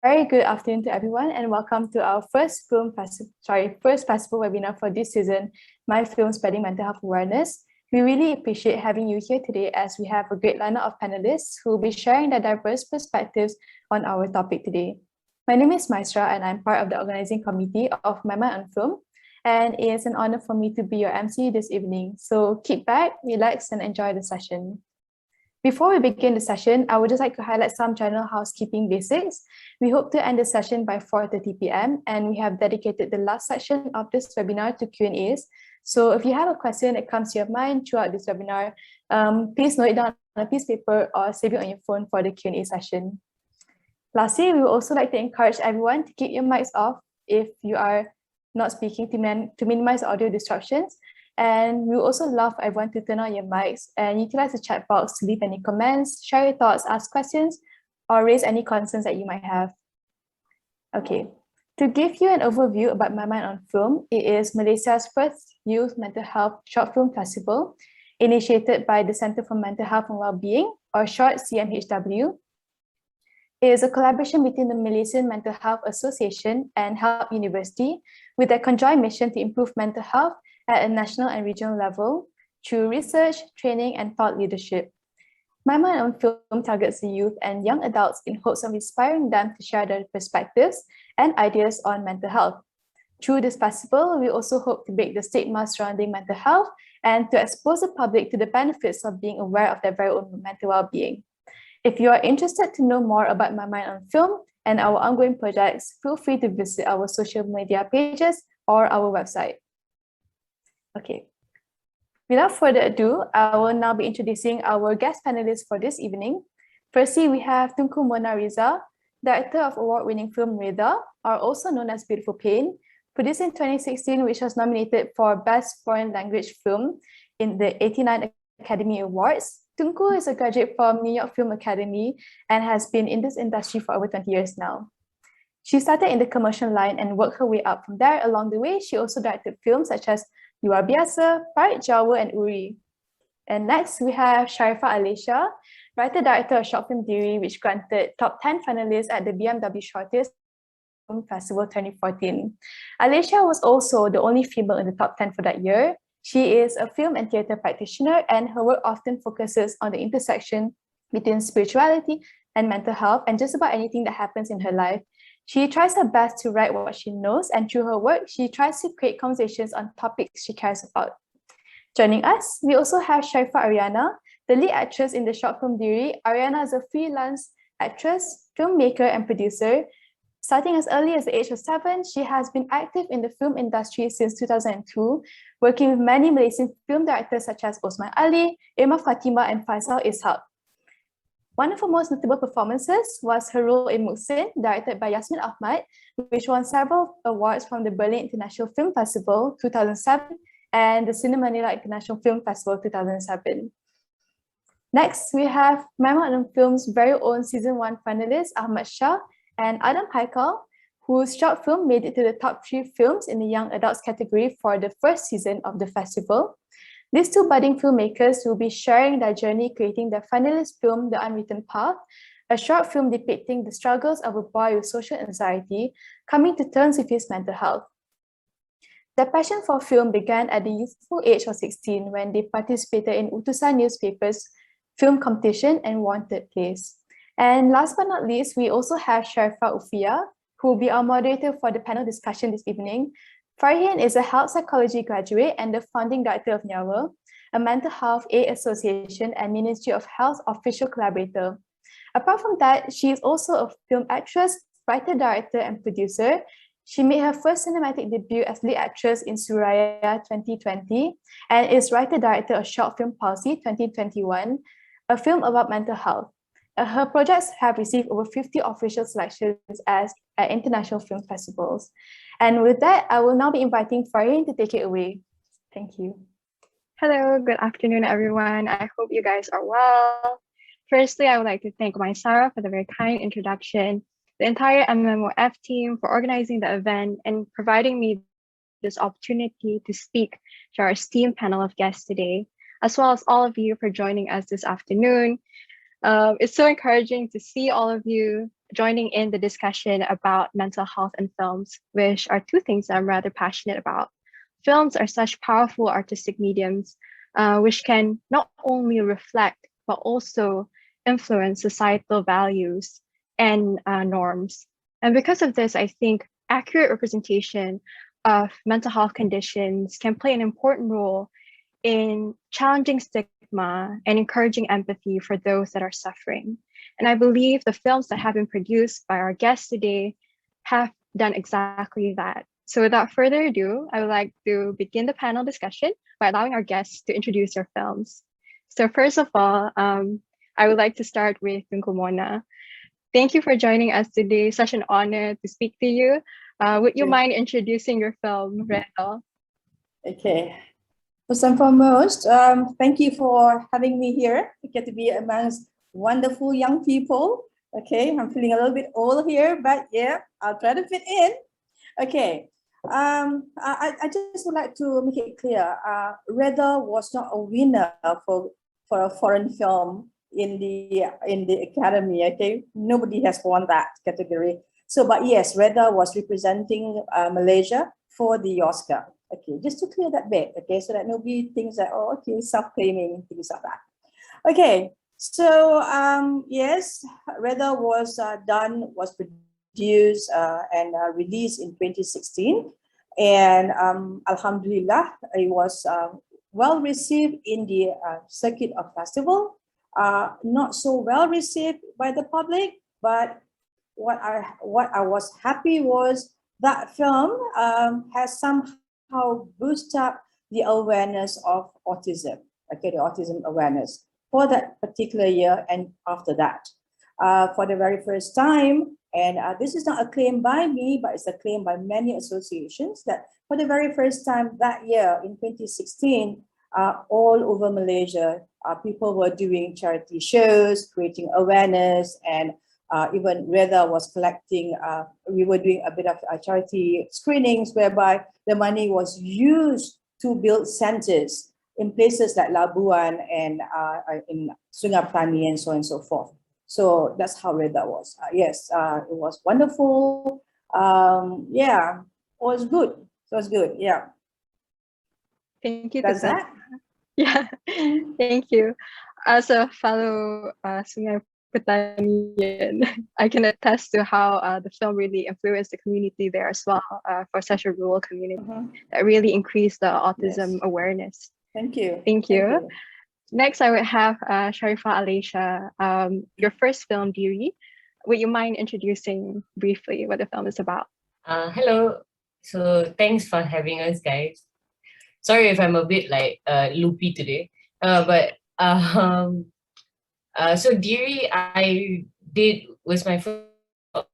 Very good afternoon to everyone, and welcome to our first festival webinar for this season, My Film Spreading Mental Health Awareness. We really appreciate having you here today as we have a great lineup of panelists who will be sharing their diverse perspectives on our topic today. My name is Maisra, and I'm part of the organizing committee of My Mind on Film, and it's an honor for me to be your MC this evening. So keep back, relax, and enjoy the session. Before we begin the session, I would just like to highlight some general housekeeping basics. We hope to end the session by 4:30 p.m. and we have dedicated the last section of this webinar to Q&As. So if you have a question that comes to your mind throughout this webinar, please note it down on a piece of paper or save it on your phone for the Q&A session. Lastly, we would also like to encourage everyone to keep your mics off if you are not speaking to minimize audio disruptions. And we would also love for everyone to turn on your mics and utilize the chat box to leave any comments, share your thoughts, ask questions, or raise any concerns that you might have. Okay, to give you an overview about My Mind on Film, it is Malaysia's first youth mental health short film festival initiated by the Centre for Mental Health and Wellbeing, or short CMHW. It is a collaboration between the Malaysian Mental Health Association and Help University with a conjoined mission to improve mental health at a national and regional level through research, training, and thought leadership. My Mind on Film targets the youth and young adults in hopes of inspiring them to share their perspectives and ideas on mental health. Through this festival, we also hope to break the stigma surrounding mental health and to expose the public to the benefits of being aware of their very own mental well-being. If you are interested to know more about My Mind on Film and our ongoing projects, feel free to visit our social media pages or our website. Okay. Without further ado, I will now be introducing our guest panelists for this evening. Firstly, we have Tunku Mona Riza, director of award-winning film Redha, or also known as Beautiful Pain, produced in 2016, which was nominated for Best Foreign Language Film in the 89 Academy Awards. Tunku is a graduate from New York Film Academy and has been in this industry for over 20 years now. She started in the commercial line and worked her way up from there. Along the way, she also directed films such as Luar Biasa, Parit Jawa, and Uri. And next, we have Sharifah Alicia, writer-director of Short Film Diri, which granted top 10 finalists at the BMW Shortest Film Festival 2014. Alicia was also the only female in the top 10 for that year. She is a film and theatre practitioner, and her work often focuses on the intersection between spirituality and mental health and just about anything that happens in her life. She tries her best to write what she knows, and through her work, she tries to create conversations on topics she cares about. Joining us, we also have Sharifah Ariana, the lead actress in the short film Diri. Ariana is a freelance actress, filmmaker, and producer. Starting as early as the age of 7, she has been active in the film industry since 2002, working with many Malaysian film directors such as Osman Ali, Irma Fatima, and Faisal Ishaq. One of her most notable performances was her role in Muhsin, directed by Yasmin Ahmad, which won several awards from the Berlin International Film Festival 2007 and the Cine Manila International Film Festival 2007. Next, we have My Mind on Film's very own Season 1 finalists, Ahmad Shah and Adam Haikal, whose short film made it to the top 3 films in the young adults category for the first season of the festival. These two budding filmmakers will be sharing their journey creating their finalist film, The Unwritten Path, a short film depicting the struggles of a boy with social anxiety coming to terms with his mental health. Their passion for film began at the youthful age of 16 when they participated in Utusan newspaper's film competition and won third place. And last but not least, we also have Sharifah Ufiya, who will be our moderator for the panel discussion this evening. Farihin is a health psychology graduate and the founding director of NYAWA, a mental health aid association and Ministry of Health official collaborator. Apart from that, she is also a film actress, writer, director, and producer. She made her first cinematic debut as lead actress in Suraya 2020 and is writer-director of Short Film Policy 2021, a film about mental health. Her projects have received over 50 official selections at international film festivals. And with that, I will now be inviting Farihin to take it away. Thank you. Hello, good afternoon, everyone. I hope you guys are well. Firstly, I would like to thank Sarah for the very kind introduction, the entire MMOF team for organizing the event and providing me this opportunity to speak to our esteemed panel of guests today, as well as all of you for joining us this afternoon. It's so encouraging to see all of you joining in the discussion about mental health and films, which are two things I'm rather passionate about. Films are such powerful artistic mediums, which can not only reflect, but also influence societal values and norms. And because of this, I think accurate representation of mental health conditions can play an important role in challenging stigma and encouraging empathy for those that are suffering. And I believe the films that have been produced by our guests today have done exactly that. So without further ado, I would like to begin the panel discussion by allowing our guests to introduce their films. So first of all, I would like to start with Tunku Mona. Thank you for joining us today. Such an honor to speak to you. Would you mind introducing your film, Redha? Okay. First and foremost, thank you for having me here. I get to be amongst wonderful young people. Okay, I'm feeling a little bit old here, but yeah, I'll try to fit in. Okay, I just would like to make it clear. Redha was not a winner for a foreign film in the Academy. Okay, nobody has won that category. So, but yes, Redha was representing Malaysia for the Oscar. Okay, just to clear that bit, okay, so that nobody thinks that, oh, okay, self-claiming, things like that. Okay, so yes, Redha was produced and released in 2016. And Alhamdulillah, it was well received in the circuit of festival. Not so well received by the public, but what I was happy was that film has somehow boost up the awareness of autism, okay, the autism awareness for that particular year and after that. For the very first time, and this is not a claim by me, but it's a claim by many associations, that for the very first time that year in 2016, all over Malaysia, people were doing charity shows, creating awareness, and even Redha was collecting, we were doing a bit of charity screenings whereby the money was used to build centers in places like Labuan and in Sungai Petani and so on and so forth. So that's how Redha was. Yes, it was wonderful. Yeah, it was good. So it was good. Yeah. Thank you. That's that. Yeah, thank you. As a fellow Sungai Petanian, I can attest to how the film really influenced the community there as well, for such a rural community that really increased the autism awareness. Thank you. Thank you. Next, I would have Sharifa Alaisha, your first film, Diri. Would you mind introducing briefly what the film is about? Hello. So thanks for having us, guys. Sorry if I'm a bit like loopy today, but so Diri was my first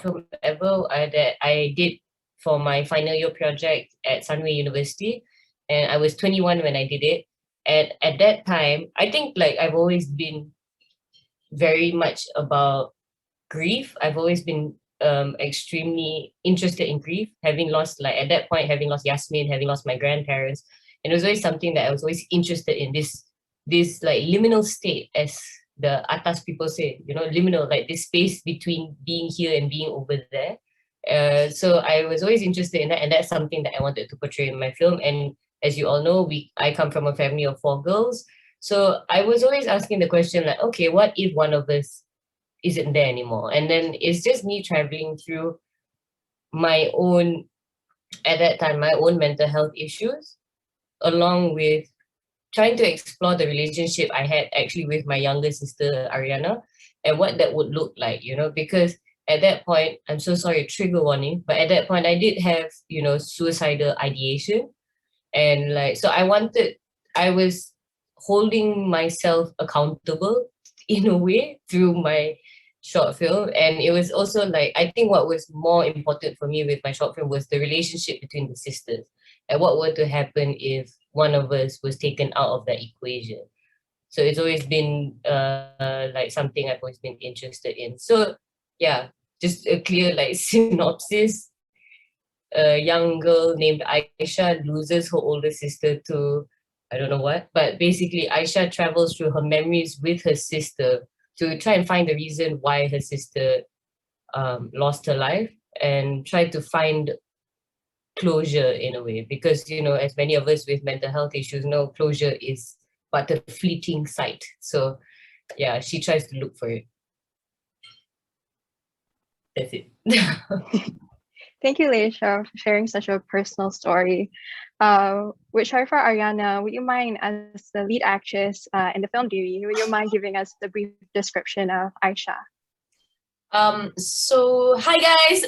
film ever that I did for my final year project at Sunway University, and I was 21 when I did it. And at that time, I think like I've always been very much about grief. I've always been extremely interested in grief, having lost, like at that point, having lost Yasmin, having lost my grandparents. And it was always something that I was always interested in, this like liminal state, as the atas people say, you know, liminal, like this space between being here and being over there. So I was always interested in that, and that's something that I wanted to portray in my film. And as you all know, I come from a family of 4 girls. So I was always asking the question like, okay, what if one of us isn't there anymore? And then it's just me traveling through my own, at that time, my own mental health issues, along with trying to explore the relationship I had actually with my younger sister, Ariana, and what that would look like, you know, because at that point, I'm so sorry, trigger warning, but at that point I did have, you know, suicidal ideation. And like, so I was holding myself accountable in a way through my short film. And it was also like, I think what was more important for me with my short film was the relationship between the sisters, and what were to happen if one of us was taken out of that equation. So it's always been like something I've always been interested in. So yeah, just a clear like synopsis. A young girl named Aisha loses her older sister to I don't know what, but basically Aisha travels through her memories with her sister to try and find the reason why her sister lost her life, and try to find closure in a way, because as many of us with mental health issues know, closure is but a fleeting sight. So yeah, she tries to look for it. That's it. Thank you, Leisha, for sharing such a personal story. With Sharifa Ariana, would you mind, as the lead actress in the film Diri, would you mind giving us the brief description of Aisha? So hi guys.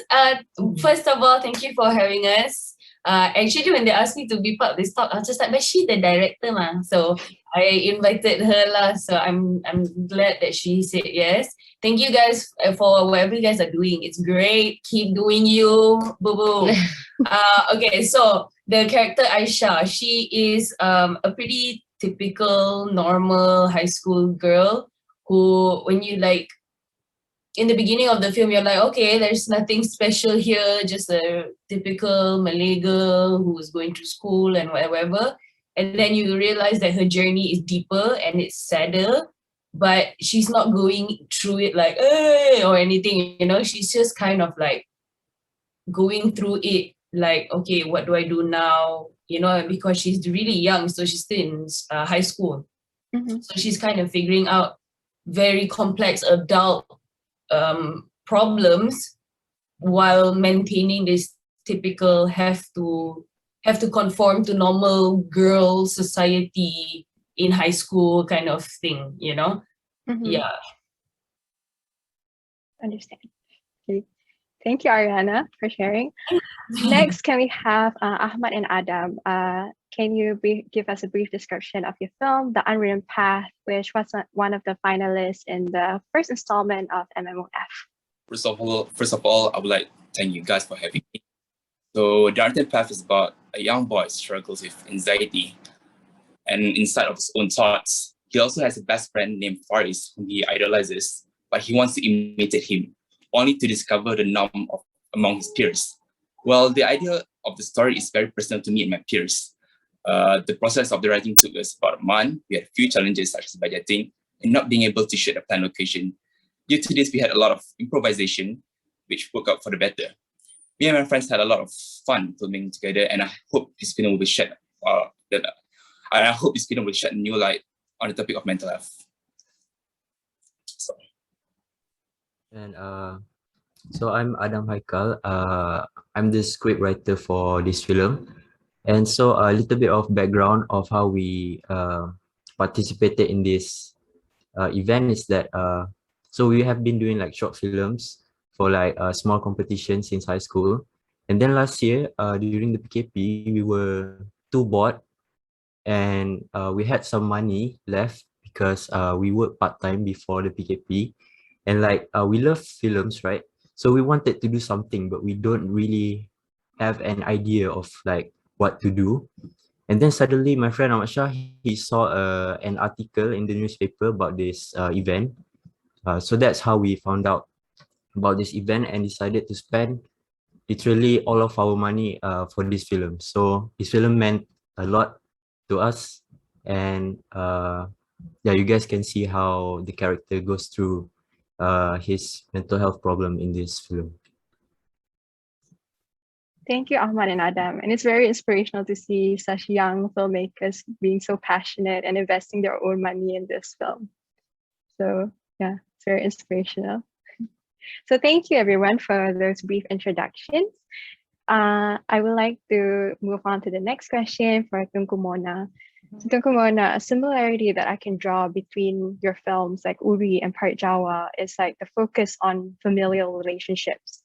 First of all, thank you for having us. Actually, when they asked me to be part of this talk, I was just like, but she's the director, ma. So I invited her lah. So I'm glad that she said yes. Thank you guys for whatever you guys are doing. It's great. Keep doing you, boo boo. Okay, so the character Aisha, she is a pretty typical, normal high school girl who, when you like, in the beginning of the film, you're like, okay, there's nothing special here, just a typical Malay girl who's going to school and whatever. And then you realize that her journey is deeper and it's sadder, but she's not going through it like, or anything, she's just kind of like going through it like, okay, what do I do now? Because she's really young, so she's still in high school. Mm-hmm. So she's kind of figuring out very complex adult problems while maintaining this typical have to conform to normal girl society in high school kind of thing, Mm-hmm. Yeah. Understand. Okay. Thank you, Ariana, for sharing. Next, can we have Ahmad and Adam? Can you give us a brief description of your film, The Unwritten Path, which was one of the finalists in the first installment of MMOF? First of all, I would like to thank you guys for having me. So, The Unwritten Path is about a young boy struggles with anxiety, and inside of his own thoughts, he also has a best friend named Faris, whom he idolizes, but he wants to imitate him, only to discover the norm among his peers. Well, the idea of the story is very personal to me and my peers. The process of the writing took us about a month. We had a few challenges such as budgeting and not being able to shoot a planned location. Due to this, we had a lot of improvisation, which worked out for the better. Me and my friends had a lot of fun filming together, and I hope this film will shed a new light on the topic of mental health. And so I'm Adam Haikal. I'm the script writer for this film. And so a little bit of background of how we participated in this event is that so we have been doing like short films for like a small competition since high school. And then last year during the PKP, we were too bored and we had some money left because we worked part-time before the PKP. And like we love films, right? So we wanted to do something, but we don't really have an idea of like what to do. And then suddenly my friend Ahmad Shah, he saw an article in the newspaper about this event. So that's how we found out about this event and decided to spend literally all of our money for this film. So this film meant a lot to us. And yeah, you guys can see how the character goes through his mental health problem in this film. Thank you, Ahmad and Adam. And it's very inspirational to see such young filmmakers being so passionate and investing their own money in this film. So yeah, it's very inspirational. So thank you everyone for those brief introductions. I would like to move on to the next question for Tunku Mona. So Tunku Mona, a similarity that I can draw between your films like Uri and Part Jawa is like the focus on familial relationships.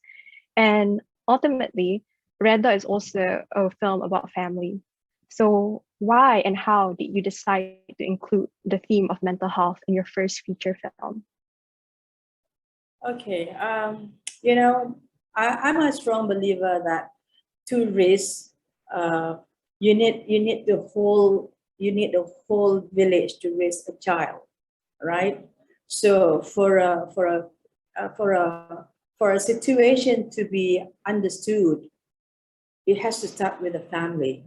And ultimately, Redha is also a film about family. So why and how did you decide to include the theme of mental health in your first feature film? Okay, I'm a strong believer that to raise, you need the whole village to raise a child, right? So for a situation to be understood, it has to start with the family.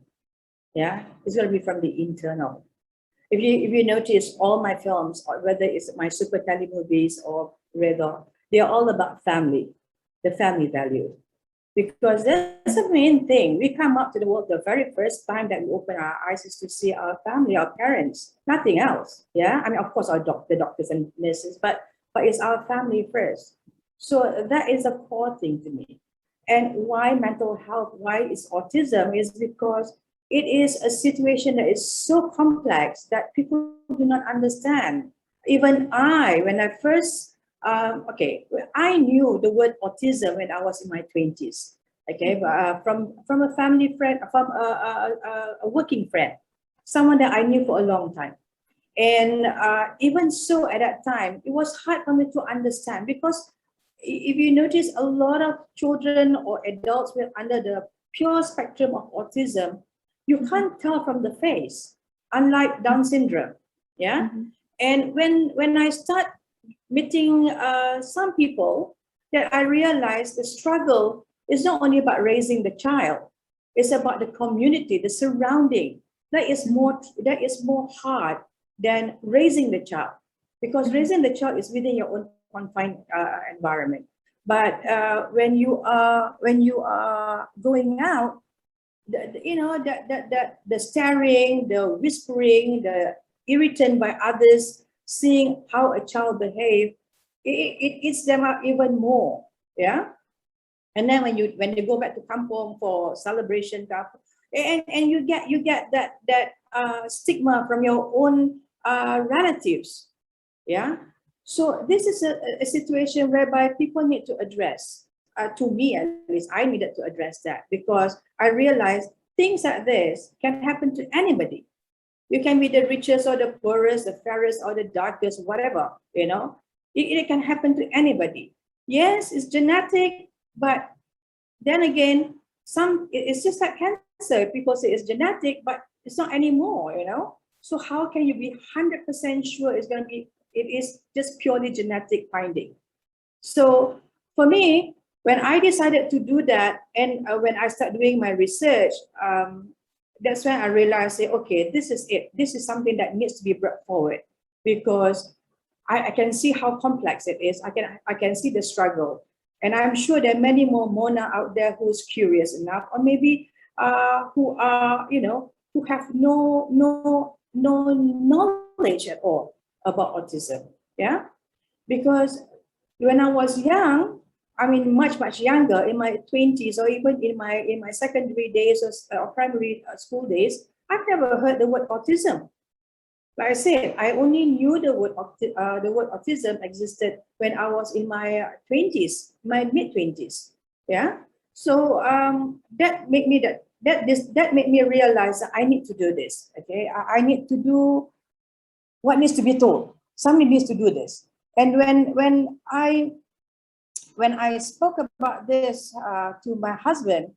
Yeah, it's going to be from the internal. if you notice all my films, or whether it's my super tele movies or Redha, they are all about family, the family value. Because that's the main thing. We come up to the world, the very first time that we open our eyes is to see our family, our parents, nothing else. Yeah, I mean, of course, our doctors and nurses, but it's our family first. So that is a core thing to me. And why mental health, why is autism, is because it is a situation that is so complex that people do not understand. Even when I first I knew the word autism when I was in my 20s. Okay, from a family friend, from a working friend, someone that I knew for a long time. And even so, at that time, it was hard for me to understand, because if you notice, a lot of children or adults with under the pure spectrum of autism, you can't tell from the face, unlike Down syndrome. Yeah. And when I start meeting some people, that I realized the struggle is not only about raising the child, it's about the community, the surrounding. That is more hard than raising the child, because raising the child is within your own confined environment. But when you are going out, the staring, the whispering, the irritant by others, seeing how a child behave, it eats them up even more. Yeah. And then when you go back to kampong for celebration, and you get that stigma from your own relatives. Yeah. So this is a situation whereby people need to address. To me, at least, I needed to address that, because I realized things like this can happen to anybody. You can be the richest or the poorest, the fairest or the darkest, whatever, it can happen to anybody. Yes, it's genetic, but then again, it's just like cancer. People say it's genetic, but it's not anymore, So how can you be 100% sure it is just purely genetic finding? So for me, when I decided to do that, and when I started doing my research, that's when I realized, okay, this is it. This is something that needs to be brought forward, because I can see how complex it is. I can see the struggle, and I'm sure there are many more Mona out there who's curious enough, or maybe who are who have no knowledge at all about autism. Yeah, because when I was young, I mean, much younger, in my 20s, or even in my secondary days or primary school days, I've never heard the word autism. Like I said, I only knew the word autism existed when I was in my 20s, my mid-20s. Yeah. So that made me realize that I need to do this. Okay, I need to do what needs to be told. Somebody needs to do this. And when I spoke about this to my husband,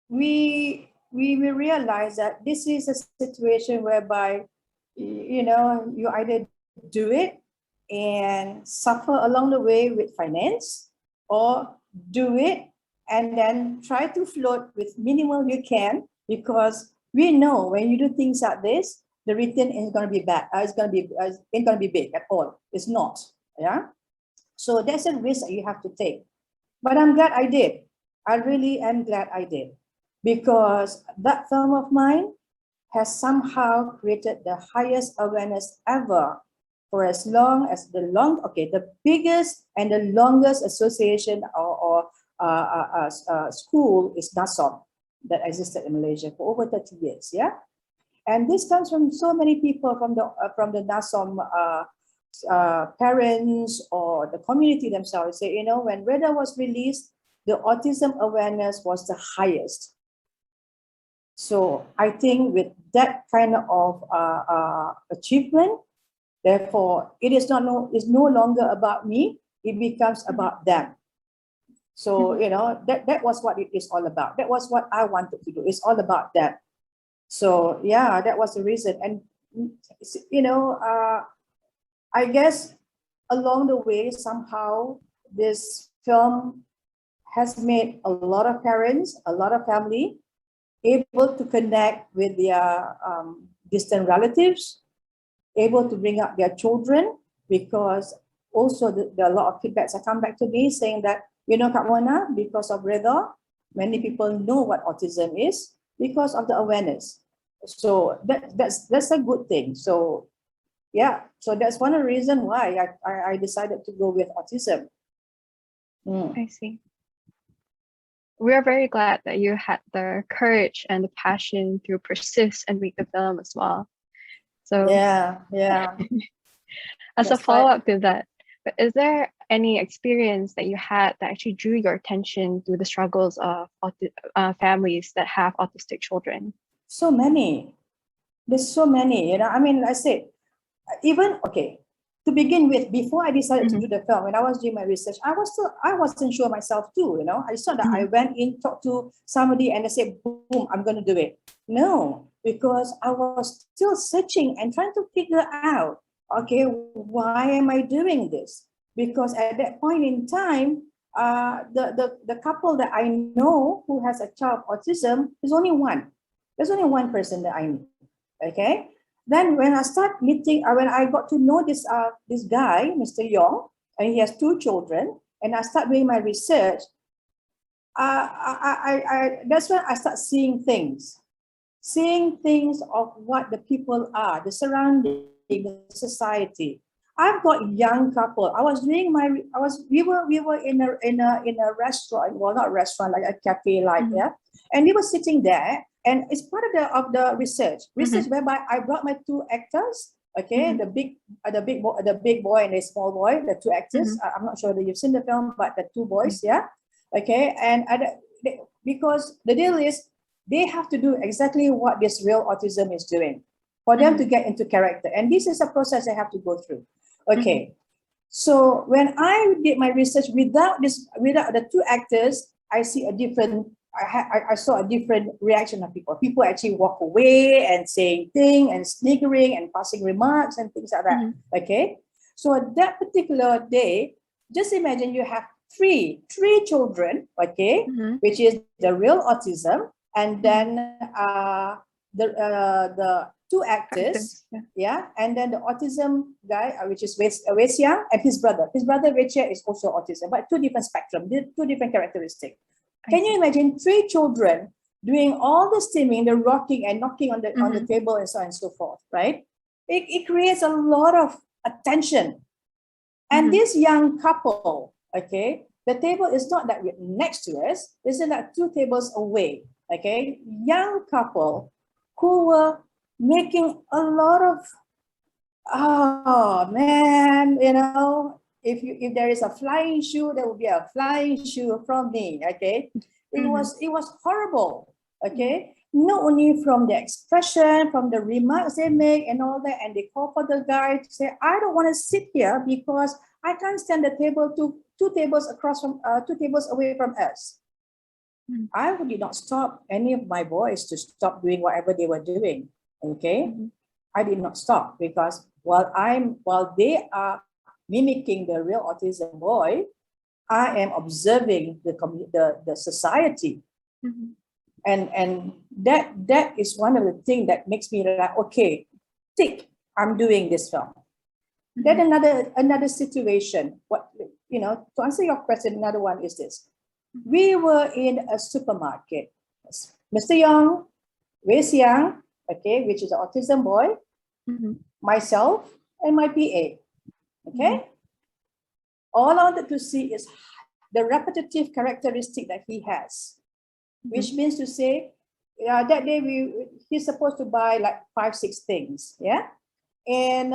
we realized that this is a situation whereby you either do it and suffer along the way with finance, or do it and then try to float with minimal you can, because we know when you do things like this, the return is going to be bad. Ain't going to be big at all. It's not. Yeah. So that's a risk that you have to take. But I'm glad I did. I really am glad I did, because that film of mine has somehow created the highest awareness ever for as long as the biggest and the longest association or school is NASOM, that existed in Malaysia for over 30 years. Yeah. And this comes from so many people from the NASOM parents or the community themselves. Say, when Redha was released, the autism awareness was the highest. So I think with that kind of achievement, therefore, it's no longer about me. It becomes about them. So that was what it is all about. That was what I wanted to do. It's all about them. So yeah, that was the reason. And I guess along the way, somehow this film has made a lot of parents, a lot of family able to connect with distant relatives, able to bring up their children, because also there are a lot of feedbacks that come back to me saying that, Kak Mona, because of Redha, many people know what autism is because of the awareness. So that's a good thing. So yeah, so that's one of the reasons why I decided to go with autism. I see. We are very glad that you had the courage and the passion to persist and make the film as well. So yeah. As That's a follow-up to that, but is there any experience that you had that actually drew your attention to the struggles of families that have autistic children? So many. There's so many, I mean, I said, even, okay, to begin with, before I decided to do the film, when I was doing my research, I wasn't sure myself too, I saw that I went in, talked to somebody and I said, boom, I'm going to do it. No, because I was still searching and trying to figure out, okay, why am I doing this? Because at that point in time, the couple that I know who has a child with autism is only one. There's only one person that I know. Okay. Then when I start meeting, when I got to know this guy, Mr. Yong, and he has 2 children, and I start doing my research, that's when I start seeing things of what the people are, the surrounding, the society. I've got young couple. We were in a restaurant, well, not a restaurant, like a cafe, yeah, and we were sitting there. And it's part of the research whereby I brought my 2 actors, okay, the big boy and the small boy, the 2 actors. I'm not sure that you've seen the film, but the 2 boys, yeah, okay. And because the deal is they have to do exactly what this real autism is doing for them to get into character, and this is a process they have to go through. Okay, so when I did my research without the 2 actors, I see a different. I saw a different reaction of people. People actually walk away and saying things and sniggering and passing remarks and things like that. Okay. So that particular day, just imagine you have three children, okay, which is the real autism, and then the 2 actors, yeah, and then the autism guy, which is Wesia, and his brother. His brother Wesia is also autism, but 2 different spectrum, 2 different characteristics. Can you imagine 3 children doing all the steaming, the rocking and knocking on the table and so on and so forth, right? It creates a lot of attention. And this young couple, okay, the table is not that next to us, it's like 2 tables away, okay? Young couple who were making a lot of, oh man, if there is a flying shoe, there will be a flying shoe from me, okay? It was horrible, okay? Not only from the expression, from the remarks they make and all that, and they call for the guy to say, I don't want to sit here because I can't stand the table 2 tables across from 2 tables away from us. I did not stop any of my boys to stop doing whatever they were doing, okay? I did not stop because while they are mimicking the real autism boy, I am observing the society, and that is one of the things that makes me like, okay, I'm doing this film. Then another situation. To answer your question, another one is this: we were in a supermarket. Mr. Young, Wei Xiang, okay, which is the autism boy, myself, and my PA. Okay, all I wanted to see is the repetitive characteristic that he has, which means to say, that day he's supposed to buy like 5-6 things, yeah, and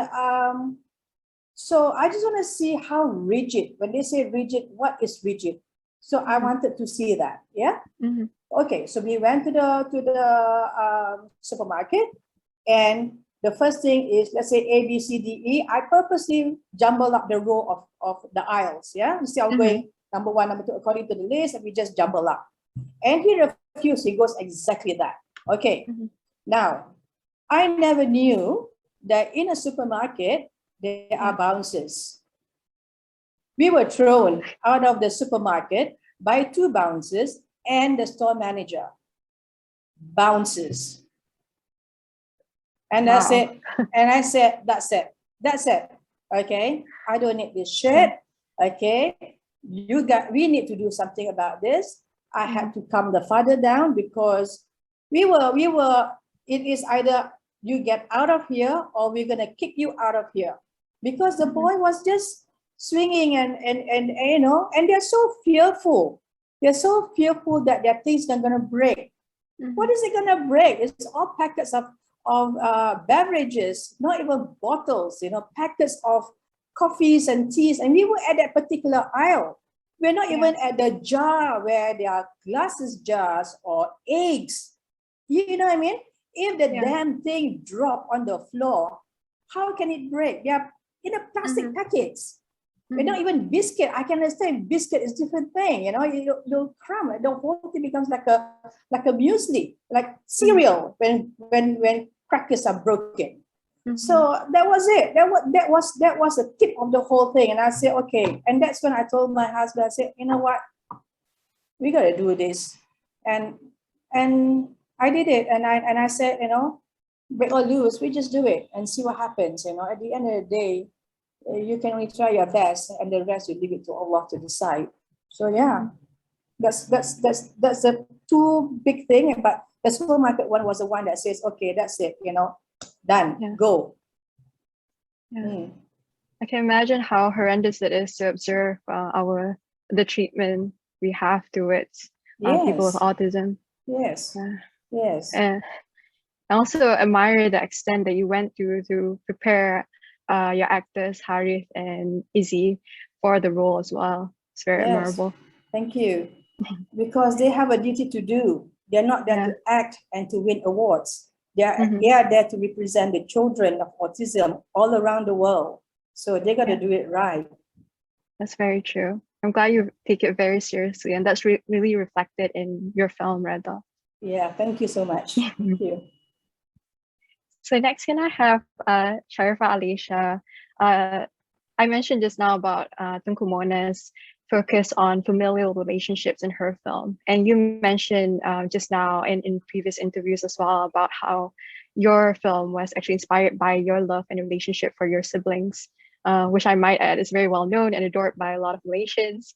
so I just want to see how rigid. When they say rigid, what is rigid? So I wanted to see that, yeah. Okay, so we went to the supermarket, and the first thing is, let's say A, B, C, D, E. I purposely jumble up the row of the aisles, yeah? Instead of going number 1, number 2, according to the list, and we just jumble up. And he refused, he goes exactly that. Okay, now, I never knew that in a supermarket, there are bouncers. We were thrown out of the supermarket by 2 bouncers and the store manager. Bouncers. And Wow. I said, that's it. Okay, I don't need this shit. Okay, we need to do something about this. I had to calm the father down because we were, it is either you get out of here or we're gonna kick you out of here. Because the boy was just swinging and you know, and they're so fearful. They're so fearful that their things are gonna break. What is it gonna break? It's all packets of beverages, not even bottles, you know, packets of coffees and teas. And we were at that particular aisle. We're not even at the jar where there are glasses jars or eggs. You know what I mean? If the damn thing drop on the floor, how can it break? They are in a plastic packets. They're not even biscuit. I can understand biscuit is different thing. You know, you'll crumb it. The whole thing becomes like a muesli, like cereal when crackers are broken. So that was it. That was the tip of the whole thing. And I said, okay. And that's when I told my husband, I said, you know what, we gotta do this. And I did it. And I said, you know, break or lose, we just do it and see what happens. You know, at the end of the day, you can only try your best, and the rest you leave it to Allah to decide. So yeah, that's the two big thing. But the supermarket one was the one that says, okay, that's it, you know, done, go. I can imagine how horrendous it is to observe the treatment we have towards people with autism. Yes. I also admire the extent that you went through to prepare your actors Harith and Izzy for the role as well. It's very admirable. Thank you. Because they have a duty to do. They're not there to act and to win awards. They are there to represent the children of autism all around the world. So they got to do it right. That's very true. I'm glad you take it very seriously, and that's really reflected in your film, Redha. Yeah, thank you so much. Thank you. So next, can I have Sharifa Alisha? I mentioned just now about Tunku Mona's focus on familial relationships in her film. And you mentioned just now in previous interviews as well about how your film was actually inspired by your love and relationship for your siblings, which I might add is very well known and adored by a lot of Malaysians.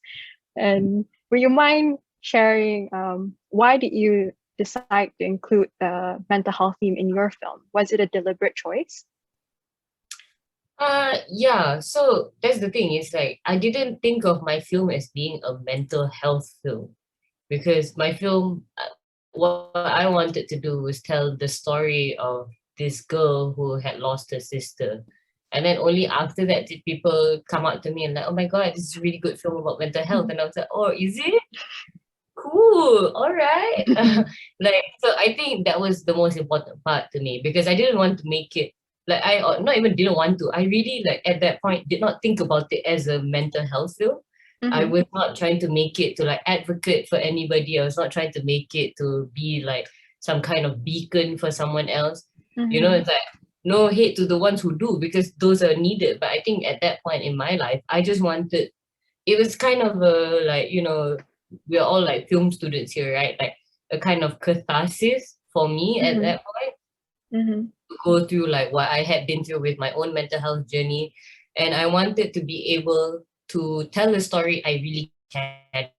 And would you mind sharing why did you decide to include the mental health theme in your film? Was it a deliberate choice? Yeah, so that's the thing. It's like I didn't think of my film as being a mental health film, because my film, what I wanted to do was tell the story of this girl who had lost her sister. And then only after that did people come out to me and like, oh my God, this is a really good film about mental health. And I was like, oh, is it? Cool, all right. Like, so I think that was the most important part to me, because I didn't want to make it, like, I not even didn't want to, I really, like, at that point did not think about it as a mental health film. I was not trying to make it to like advocate for anybody. I was not trying to make it to be like some kind of beacon for someone else. You know, it's like, no hate to the ones who do, because those are needed. But I think at that point in my life, I just wanted, it was kind of a, like, you know, we're all like film students here, right? Like a kind of catharsis for me at that point, to go through like what I had been through with my own mental health journey. And I wanted to be able to tell a story I really cared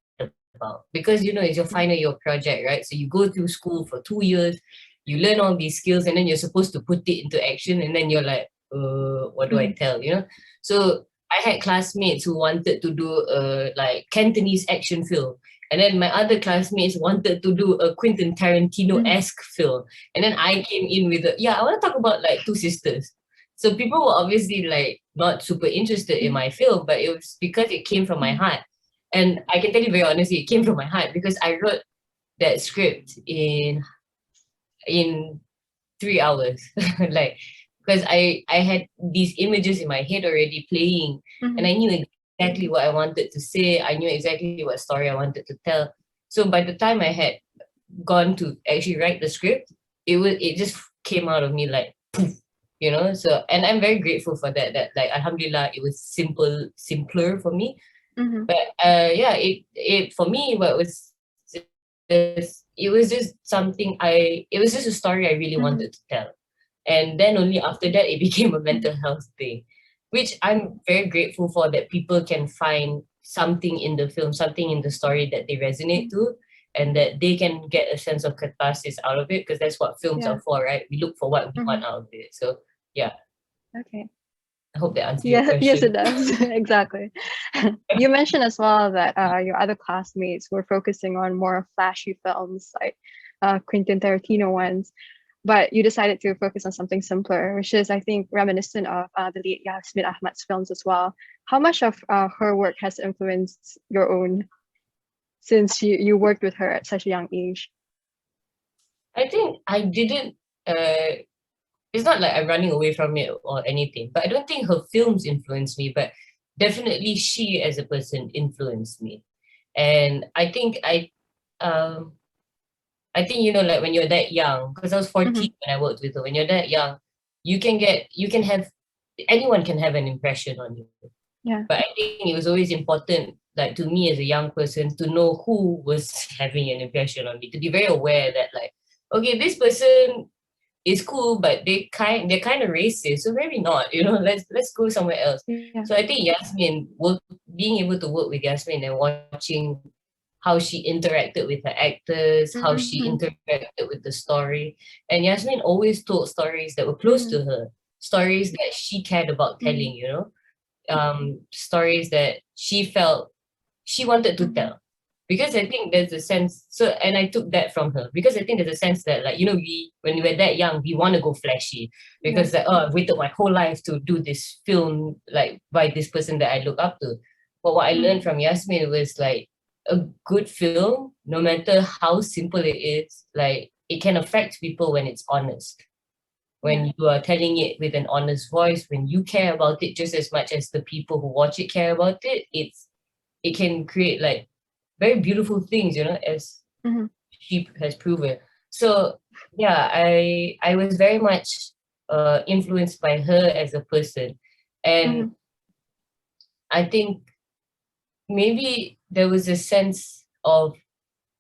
about, because, you know, it's your final year project, right? So you go through school for 2 years, you learn all these skills, and then you're supposed to put it into action, and then you're like, what do I tell, you know? So I had classmates who wanted to do a like Cantonese action film. And then my other classmates wanted to do a Quentin Tarantino-esque film. And then I came in with I want to talk about like two sisters. So people were obviously like not super interested in my film, but it was because it came from my heart. And I can tell you very honestly, it came from my heart because I wrote that script in 3 hours. Like, because I had these images in my head already playing, and I knew exactly what I wanted to say. I knew exactly what story I wanted to tell. So by the time I had gone to actually write the script, it just came out of me like poof, you know. So, and I'm very grateful for that. That like alhamdulillah, it was simpler for me. But it for me, what was it was just something it was just a story I really wanted to tell. And then only after that, it became a mental health thing, which I'm very grateful for, that people can find something in the film, something in the story that they resonate to, and that they can get a sense of catharsis out of it, because that's what films Yeah. are for, right? We look for what we want out of it. So yeah, Okay. I hope that answers your Yeah, question. yes, it does. Exactly. You mentioned as well that your other classmates were focusing on more flashy films like Quentin Tarantino ones, but you decided to focus on something simpler, which is, I think, reminiscent of the late Yasmin Ahmad's films as well. How much of her work has influenced your own, since you worked with her at such a young age? I think I didn't, it's not like I'm running away from it or anything, but I don't think her films influenced me, but definitely she as a person influenced me. And I think you know, like when you're that young, because I was 14 when I worked with her, when you're that young, you can have, anyone can have an impression on you. Yeah. But I think it was always important, like to me as a young person, to know who was having an impression on me, to be very aware that, like, okay, this person is cool, but they're kind of racist, so maybe not, you know, let's go somewhere else. Yeah. So I think being able to work with Yasmin and watching how she interacted with her actors, how she interacted with the story. And Yasmin always told stories that were close to her, stories that she cared about telling, you know, stories that she felt she wanted to tell. Because I think there's a sense, so, and I took that from her, because I think there's a sense that, like, you know, when we were that young, we want to go flashy, because like, oh, I've waited my whole life to do this film, like, by this person that I look up to. But what I learned from Yasmin was, like, a good film, no matter how simple it is, like, it can affect people when it's honest. When you are telling it with an honest voice, when you care about it just as much as the people who watch it care about it, it can create, like, very beautiful things, you know, as she has proven. So yeah, I was very much influenced by her as a person. And I think maybe there was a sense of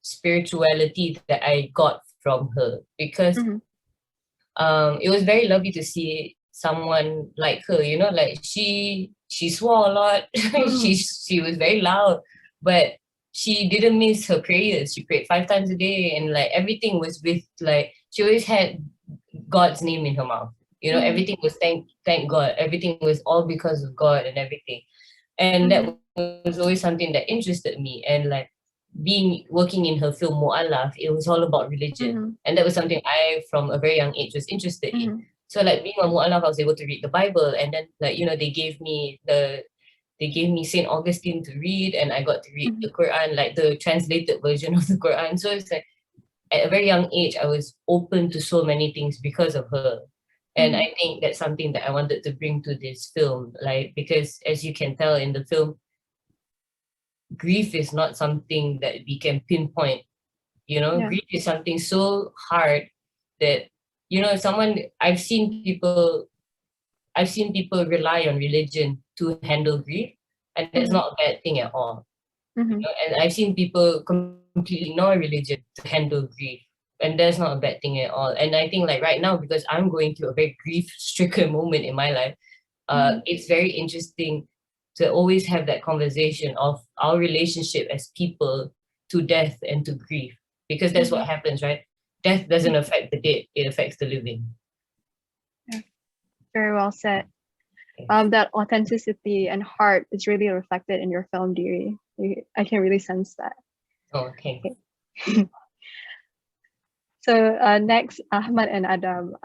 spirituality that I got from her, because it was very lovely to see someone like her, you know, like she swore a lot. She was very loud, but she didn't miss her prayers. She prayed 5 times a day, and like everything was with, like, she always had God's name in her mouth. You know, everything was thank God. Everything was all because of God and everything. And that was always something that interested me. And like working in her film Mu'alaf, it was all about religion. And that was something I, from a very young age, was interested in. So like being on Mu'alaf, I was able to read the Bible, and then, like, you know, they gave me Saint Augustine to read, and I got to read the Quran, like the translated version of the Quran. So it's like at a very young age, I was open to so many things because of her. And I think that's something that I wanted to bring to this film, like, because as you can tell in the film, grief is not something that we can pinpoint. You know, grief is something so hard that, you know, I've seen people rely on religion to handle grief, and that's not a bad thing at all. You know? And I've seen people completely ignore religion to handle grief, and that's not a bad thing at all. And I think, like, right now, because I'm going through a very grief-stricken moment in my life, it's very interesting to always have that conversation of our relationship as people to death and to grief, because that's what happens, right? Death doesn't affect the dead, it affects the living. Yeah. Very well said. That authenticity and heart is really reflected in your film, dearie. I can really sense that. Oh, okay. So next, Ahmad and Adam.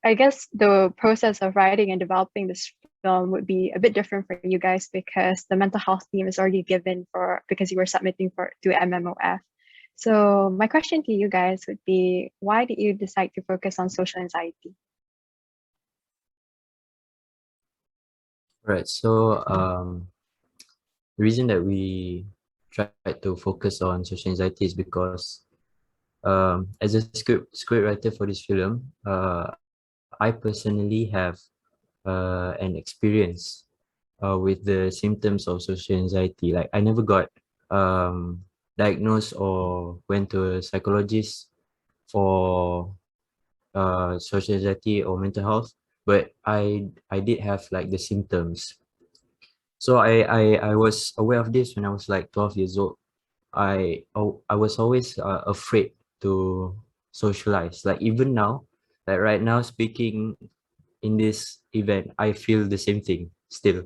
I guess the process of writing and developing this film would be a bit different for you guys, because the mental health theme is already given because you were submitting to MMOF. So my question to you guys would be, why did you decide to focus on social anxiety? Right. So the reason that we tried to focus on social anxiety is because as a script writer for this film, I personally have an experience with the symptoms of social anxiety. Like, I never got diagnosed or went to a psychologist for social anxiety or mental health, but I did have like the symptoms. So I was aware of this when I was like 12 years old. I was always afraid to socialize. Like even now, like right now speaking in this event, I feel the same thing still.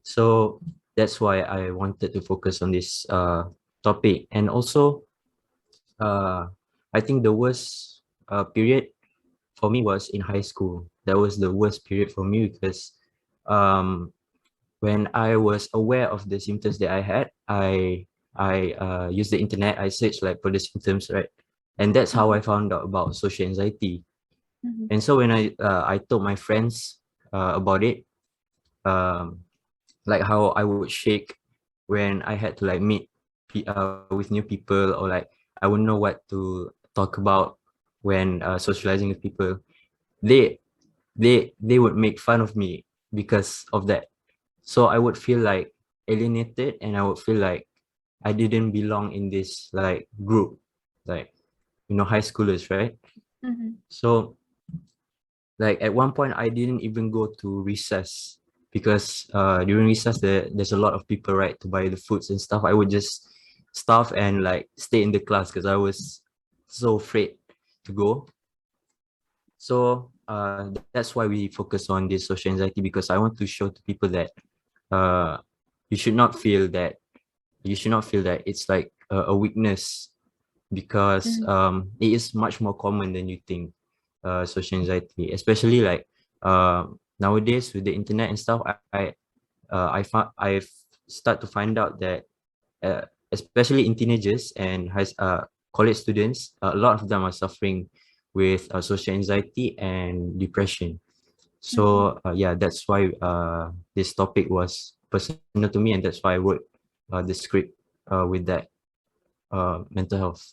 So that's why I wanted to focus on this topic. And also, uh, I think the worst period for me was in high school. That was the worst period for me because um, when I was aware of the symptoms that I had, I used the internet. I searched like for the symptoms, right? And that's how I found out about social anxiety. Mhm. And so when I told my friends about it, um, like how I would shake when I had to like meet with new people, or like I wouldn't know what to talk about when socializing with people. They they would make fun of me because of that. So I would feel like alienated, and I would feel like I didn't belong in this like group, like high schoolers, right? Mhm. So like at one point I didn't even go to recess because during recess there's a lot of people, right, to buy the foods and stuff. I would just starve and like stay in the class because I was so afraid to go. So that's why we focus on this social anxiety, because I want to show to people that uh you should not feel that it's like a weakness, because Mhm. it is much more common than you think. Social anxiety, especially like nowadays with the internet and stuff. I've start to find out that especially in teenagers and college students, a lot of them are suffering with social anxiety and depression. Mhm. So yeah, that's why this topic was personal to me, and that's why I wrote the script with that mental health.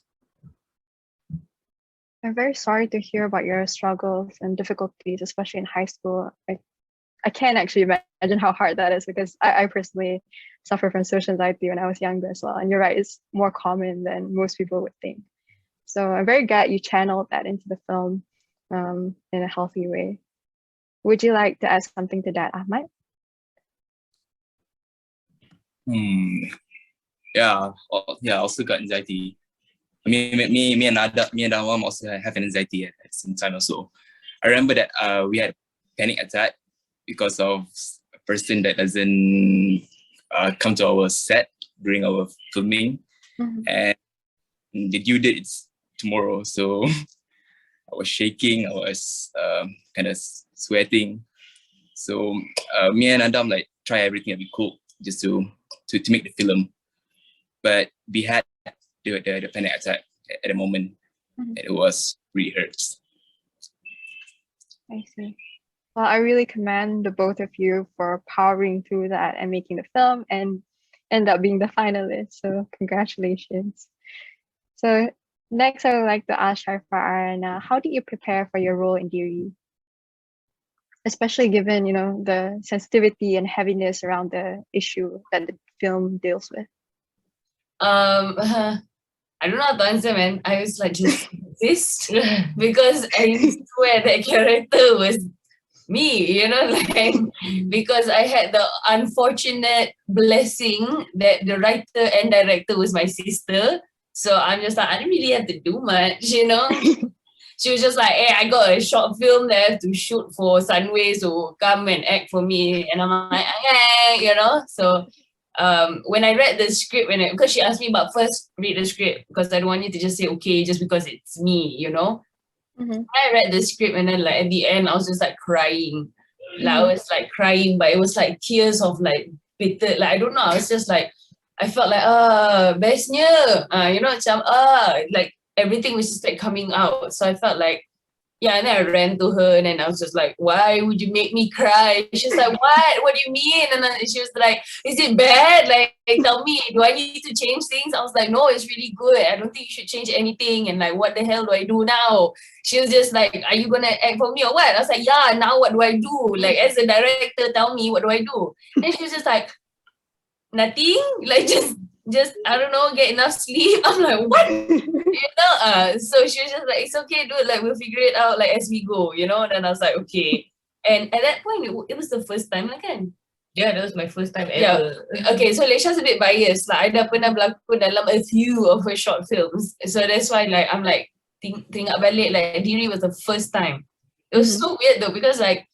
I'm very sorry to hear about your struggles and difficulties, especially in high school. I can't actually imagine how hard that is, because I personally suffer from social anxiety when I was younger as well. And you're right, it's more common than most people would think. So I'm very glad you channeled that into the film in a healthy way. Would you like to add something to that, Ahmad? Yeah, yeah, I also got anxiety. I mean, me and Awam also have an anxiety at the same time also. I remember that we had panic attack because of a person that doesn't come to our set during our filming, Mhm. and the due date is tomorrow. So I was shaking, I was kind of sweating. So me and Adam like try everything that we could just to make the film, but we had the panic attack at the moment. Mhm. It was really hurts. I see. Well, I really commend the both of you for powering through that and making the film and end up being the finalist. So congratulations. So next, I would like to ask Sharifa Arana, how did you prepare for your role in Diri? Especially given, the sensitivity and heaviness around the issue that the film deals with. I don't know how to answer, man. I was like, just exist because I swear that character was me, like because I had the unfortunate blessing that the writer and director was my sister. So I'm just like, I didn't really have to do much. She was just like, hey, I got a short film that I have to shoot for Sunway, so come and act for me. And I'm like, So when I read the script, because she asked me about first read the script, because I don't want you to just say okay just because it's me, Mm-hmm. I read the script, and then like at the end I was just like crying. Like I was like crying, but it was like tears of like bitter, like I don't know, I was just like, I felt like bestnya, macam like everything was just like coming out. So I felt like, yeah, and then I ran to her, and then I was just like, why would you make me cry? She's like, what do you mean? And then she was like, is it bad? Like tell me, do I need to change things? I was like, no, it's really good. I don't think you should change anything. And like, what the hell do I do now? She was just like, are you gonna act for me or what? I was like, yeah, now what do I do? Like as a director, tell me, what do I do? And she was just like, nothing, like just I don't know, get enough sleep. I'm like, what? So she was just like, it's okay, dude, like we'll figure it out like as we go, And I was like, okay. And at that point, it was the first time lah kan. Yeah, that was my first time Yeah. ever. Okay, so Lesha's a bit biased. Like, I dah pernah berlakon dalam a few of her short films. So that's why like I'm like, teringat balik, like Diri was the first time. It was so weird though, because like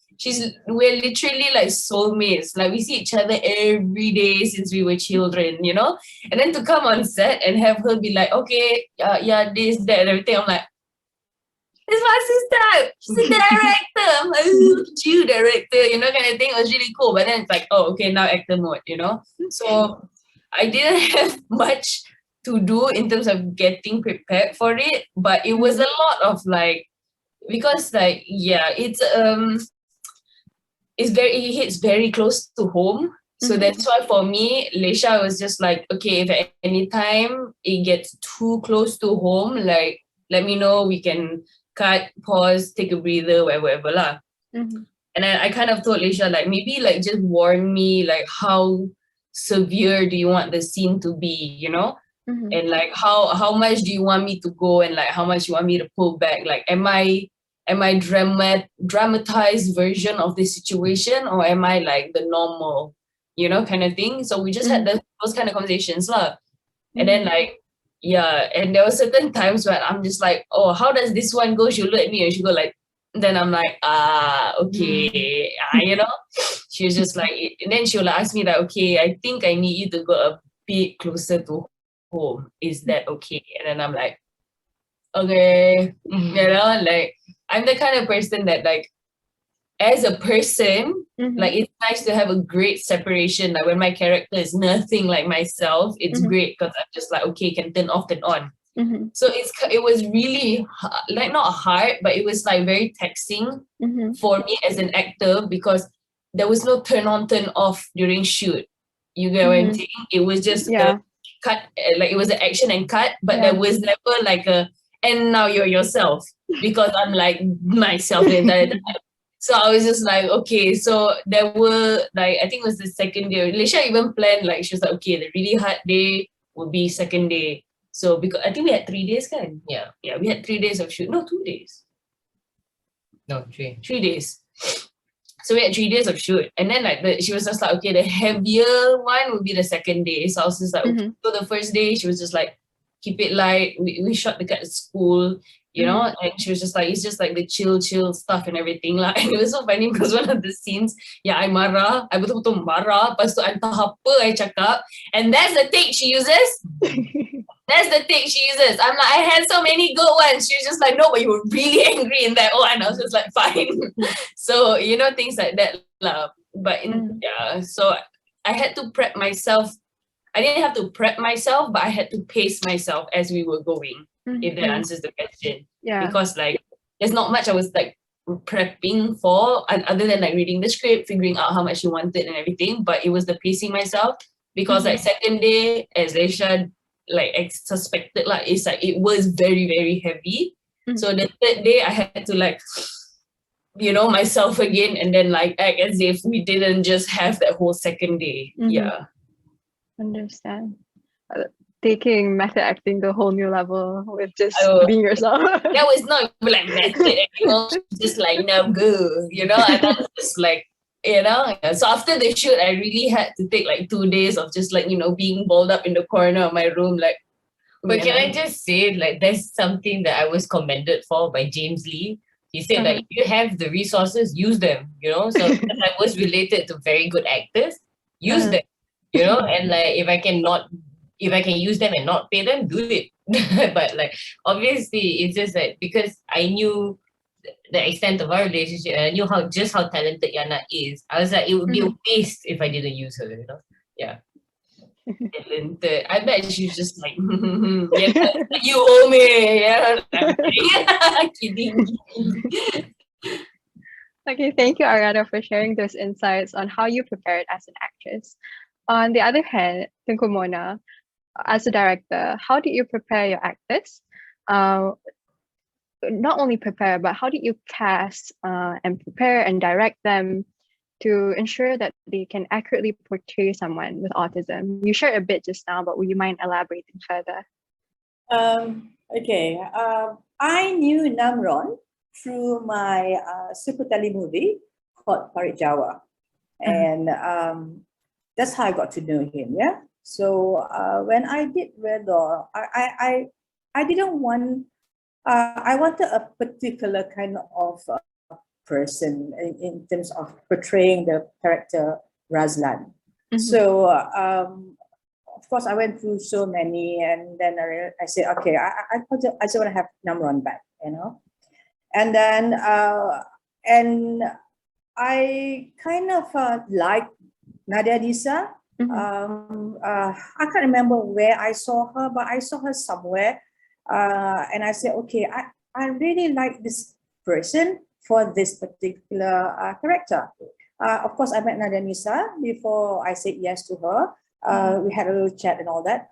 we're literally like soulmates. Like we see each other every day since we were children, And then to come on set and have her be like, okay, yeah, this, that, and everything. I'm like, it's my sister. She's a director. I'm like, look at you, director, kind of thing. It was really cool. But then it's like, oh, okay, now actor mode, So I didn't have much to do in terms of getting prepared for it, but it was a lot of like, because like, yeah, it hits very close to home. So that's why for me, Lesha was just like, okay, if at any time it gets too close to home, like let me know, we can cut, pause, take a breather, whatever lah. And then I kind of told Lesha, like, maybe like just warn me, like how severe do you want the scene to be, And like how much do you want me to go, and like how much you want me to pull back? Like am I dramatized version of the situation, or am I like the normal, kind of thing? So we just had those kind of conversations lah. And then like, yeah, and there were certain times when I'm just like, oh, how does this one go? She'll look at me and she'll go like, then I'm like, okay, She was just like, and then she'll ask me like, okay, I think I need you to go a bit closer to home. Is that okay? And then I'm like, okay, like I'm the kind of person that like, as a person, like it's nice to have a great separation. Like when my character is nothing like myself, it's great because I'm just like, okay, can turn off, turn on. So it was really like not hard, but it was like very taxing for me as an actor, because there was no turn on, turn off during shoot. You get what I'm saying? It was just a cut, like it was an action and cut, but there was never like and now you're yourself, because I'm like myself the entire time. So I was just like, okay, so there were like, I think it was the second day. Lesha even planned, like, she was like, okay, the really hard day will be second day. So because I think we had 3 days, kan? Yeah, we had 3 days of shoot. No, 2 days. No, 3. 3 days. So we had 3 days of shoot. And then like she was just like, okay, the heavier one will be the second day. So I was just like, okay. So the first day, she was just like, keep it light. We shot the cut at school, and she was just like, it's just like the chill stuff and everything lah. And it was so funny because one of the scenes, I marah, I betul-betul marah, lepas tu entah apa I cakap, and that's the take she uses. That's the take she uses. I'm like, I had so many good ones. She was just like, no, but you were really angry in that one. I was just like, fine. So, things like that lah. But so I had to prep myself. I didn't have to prep myself, but I had to pace myself as we were going, if that answers the question. Yeah. Because like, there's not much I was like prepping for, other than like reading the script, figuring out how much she wanted and everything. But it was the pacing myself, because like second day, as Lesha like suspected, like it's like it was very, very heavy. So the third day I had to like, myself again, and then like act as if we didn't just have that whole second day. Yeah. Understand. Taking method acting to a whole new level with just being yourself. That was not like method acting, just like now go, and I was just like, So after the shoot, I really had to take like 2 days of just like, being balled up in the corner of my room, like. But can I just say, like, there's something that I was commended for by James Lee. He said that if you have the resources, use them, So because I was related to very good actors, use them, and like if I can use them and not pay them, do it. But like obviously it's just that because I knew the extent of our relationship and I knew how talented Yana is, I was like, it would be a waste if I didn't use her, Yeah. Talented. I bet she's just like, you owe me. I'm kidding. Okay, thank you, Ariana, for sharing those insights on how you prepared as an actress. On the other hand, Tunku Mona, as a director, how did you prepare your actors? Not only prepare, but how did you cast and prepare and direct them to ensure that they can accurately portray someone with autism? You shared a bit just now, but would you mind elaborating further? Okay. I knew Namron through my super tele movie called Parit Jawa. And that's how I got to know him. Yeah. So when I did Redha, I didn't want, I wanted a particular kind of person in terms of portraying the character Razlan. So of course, I went through so many, and then I said, okay, I just want to have Namron back, you know. And then and I kind of like Nadia Disa. I can't remember where I saw her, but I saw her somewhere, and I said, okay, I really like this person for this particular character. Of course, I met Nadia Nisa before I said yes to her. We had a little chat and all that.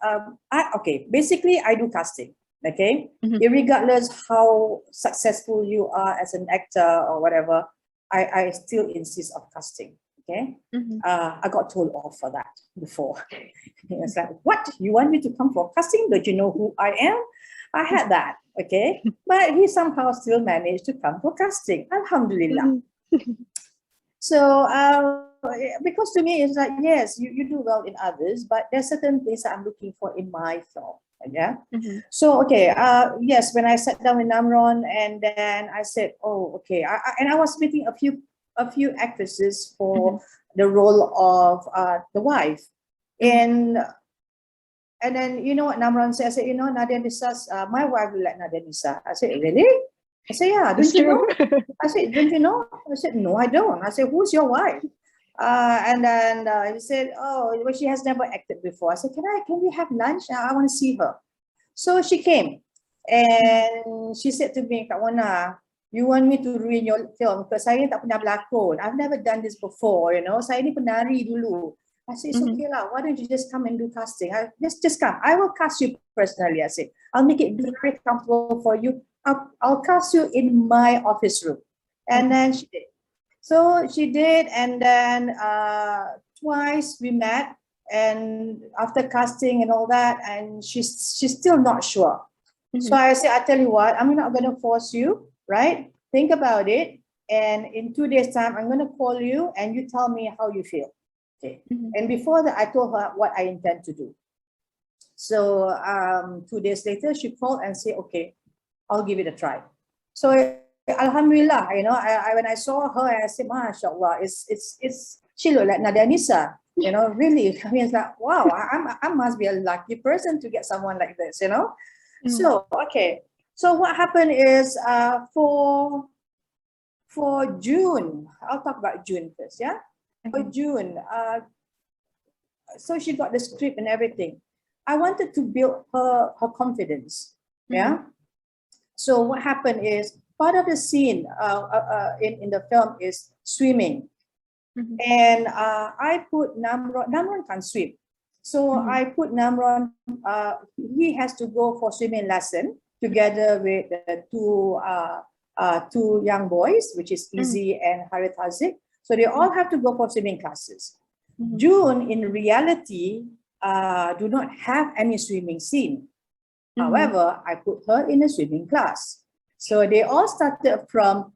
Okay, basically, I do casting. Okay, regardless how successful you are as an actor or whatever, I still insist on casting. Okay, I got told off for that before. It's like, what? You want me to come for casting? Don't you know who I am? I had that. Okay, but he somehow still managed to come for casting. Alhamdulillah. So because to me it's like, yes, you do well in others, but there's certain things that I'm looking for in my film. Yeah. So okay, yes, when I sat down with Namron, and then I said, oh, okay, and I was meeting a few actresses for the role of the wife, and then you know what Namron said? I said, you know, Nadia Nisa's my wife will like Nadia Nisa. I said, really? I said, yeah, don't you know? I said, don't you know? I said, no, I don't. I said, who's your wife? And then he said, oh, well, she has never acted before. I said, can we have lunch? I want to see her. So she came, and she said to me, Kak Mona, you want me to ruin your film? Because saya tak pernah berlakon. I've never done this before, you know. Saya ni penari dulu. I said, it's okay lah. Why don't you just come and do casting? Just come. I will cast you personally. I said, I'll make it very comfortable for you. I'll cast you in my office room. And then she did. So she did, and then twice we met, and after casting and all that, and she's still not sure. So I said, I tell you what, I'm not going to force you, right? Think about it, and in 2 days' time, I'm going to call you, and you tell me how you feel. Okay. And before that, I told her what I intend to do. So 2 days later, she called and said, okay, I'll give it a try. So Alhamdulillah, you know, when I saw her, I said, MashaAllah, she looked like Nadia Nisa, you know, really. I mean, it's like, wow, I must be a lucky person to get someone like this, you know. So, okay. So what happened is for June, I'll talk about June first, yeah? For June, so she got the script and everything. I wanted to build her confidence, yeah? So what happened is, part of the scene in the film is swimming. And I put Namron can't swim. So I put Namron, he has to go for swimming lesson together with the two young boys, which is Izzy and Harith Hazik. So they all have to go for swimming classes. June, in reality, do not have any swimming scene. However, I put her in a swimming class. So they all started from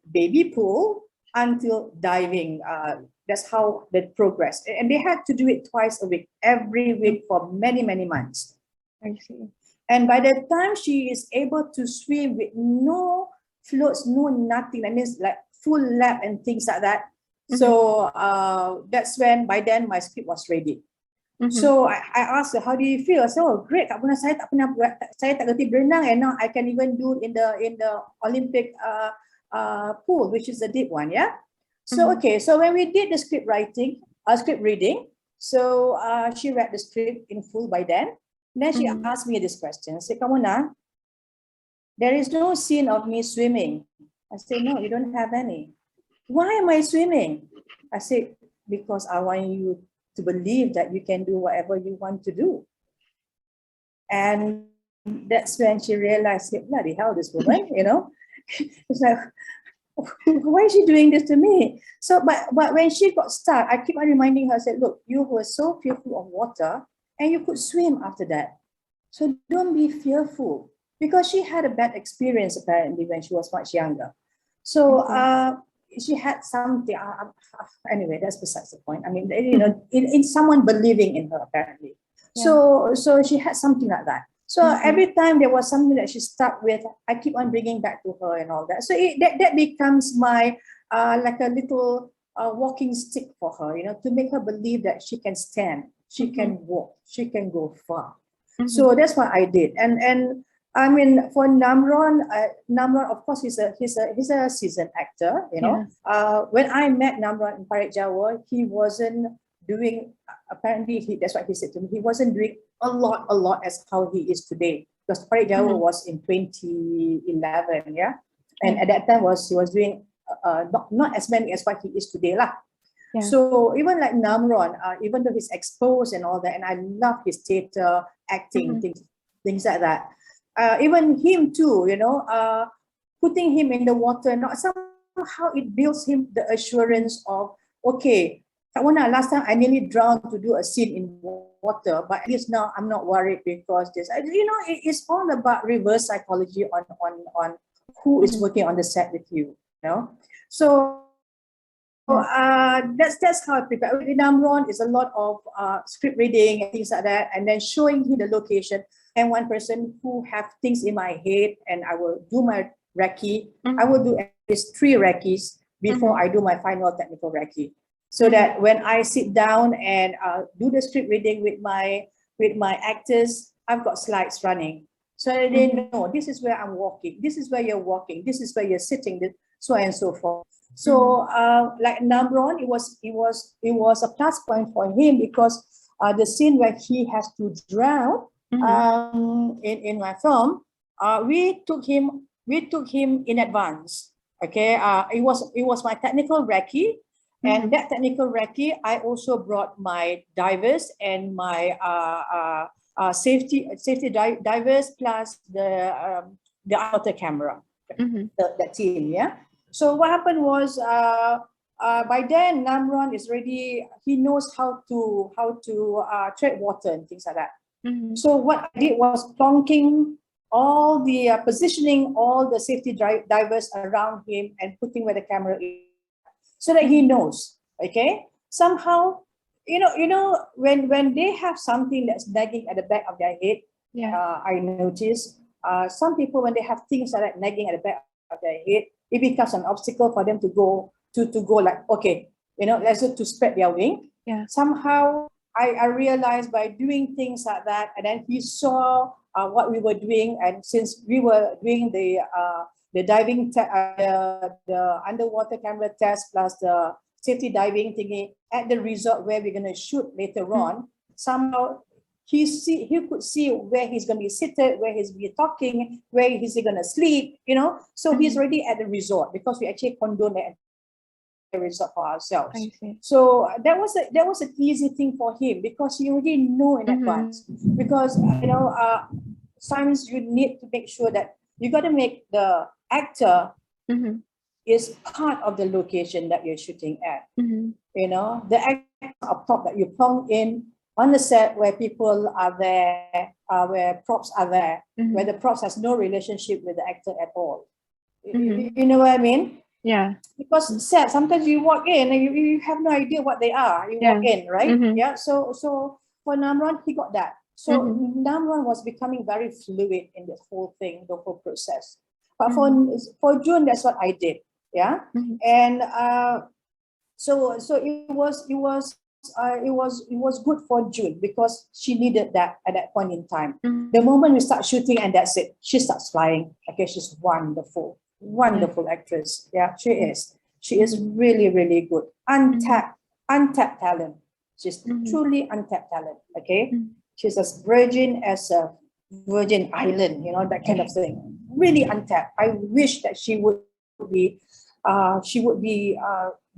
baby pool until diving. That's how they progressed. And they had to do it twice a week, every week for many, many months. I see. And by the time she is able to swim with no floats, no nothing, that means like full lap and things like that. So that's when, by then, my script was ready. So I asked her, how do you feel? I said, oh, great. Kak Mona, saya tak kerti berenang, and now I can even do in the Olympic pool, which is the deep one, yeah? So, okay, so when we did the script reading, so she read the script in full by then. And then she asked me this question. I said, Kak Mona, there is no scene of me swimming. I said, no, you don't have any. Why am I swimming? I said, because I want you to believe that you can do whatever you want to do. And that's when she realized, bloody hell, this woman, you know? It's like, why is she doing this to me? So, but when she got stuck, I keep on reminding her, I said, look, you were so fearful of water, and you could swim after that. So don't be fearful, because she had a bad experience apparently when she was much younger. So she had something, anyway, that's besides the point. I mean, you know, in someone believing in her apparently. So she had something like that. So every time there was something that she stuck with, I keep on bringing back to her and all that. So that becomes my, like a little walking stick for her, you know, to make her believe that she can stand, she can walk, she can go far. So that's what I did. And I mean, for Namron, of course, he's a seasoned actor, you know. When I met Namron in Parit Jawa, he wasn't doing, apparently, that's what he said to me, he wasn't doing a lot as how he is today. Because Parit Jawa was in 2011, yeah? And at that time, he was doing not as many as what he is today, lah. So even like Namron, even though he's exposed and all that, and I love his theater, acting, things like that. Even him too, you know, putting him in the water, not somehow it builds him the assurance of, okay, last time I nearly drowned to do a scene in water, but at least now I'm not worried because this, you know, it's all about reverse psychology on who is working on the set with you, you know. So that's how I prepare. With Namron is a lot of script reading and things like that, and then showing him the location. And one person who have things in my head, and I will do my recce. I will do at least 3 recces before I do my final technical recce, so that when I sit down and do the script reading with my actors, I've got slides running, so they know this is where I'm walking, this is where you're walking, this is where you're sitting, so on and so forth. So like Namron, it was a plus point for him, because the scene where he has to drown in my film, we took him in advance. Okay, it was my technical recce, and that technical recce, I also brought my divers and my safety divers, plus the outer camera, that team, yeah. So what happened was, by then Namron is ready. He knows how to tread water and things like that. So what I did was plonking all the positioning all the safety divers around him and putting where the camera is, so that he knows. Okay, somehow, you know, when they have something that's nagging at the back of their head, I notice some people, when they have things like that nagging at the back of their head, it becomes an obstacle for them to go like, okay, you know, let's go to spread their wing. Somehow I realized by doing things like that, and then he saw what we were doing, and since we were doing the diving, the underwater camera test plus the safety diving thingy at the resort where we're going to shoot later on, somehow he could see where he's going to be seated, where he's going to be talking, where he's going to sleep, you know. So he's already at the resort, because we actually condone the resort for ourselves. So that was an easy thing for him, because he already know in advance. Because you know, sometimes you need to make sure that you got to make the actor is part of the location that you're shooting at. You know, the actor up top that you plonk in on the set where people are there, where props are there, where the props has no relationship with the actor at all. You know what I mean? Yeah. Because set, sometimes you walk in and you have no idea what they are. You walk in, right? Yeah. So for Namron, he got that. So Namron was becoming very fluid in this whole thing, the whole process. But for June, that's what I did. Yeah. And so it was good for June, because she needed that at that point in time. The moment we start shooting, and that's it, she starts flying. Okay, she's wonderful actress. Yeah, she is. She is really, really good. Untapped talent. She's truly untapped talent. Okay, she's as virgin as a virgin island. You know, that kind of thing. Really untapped. I wish that she would be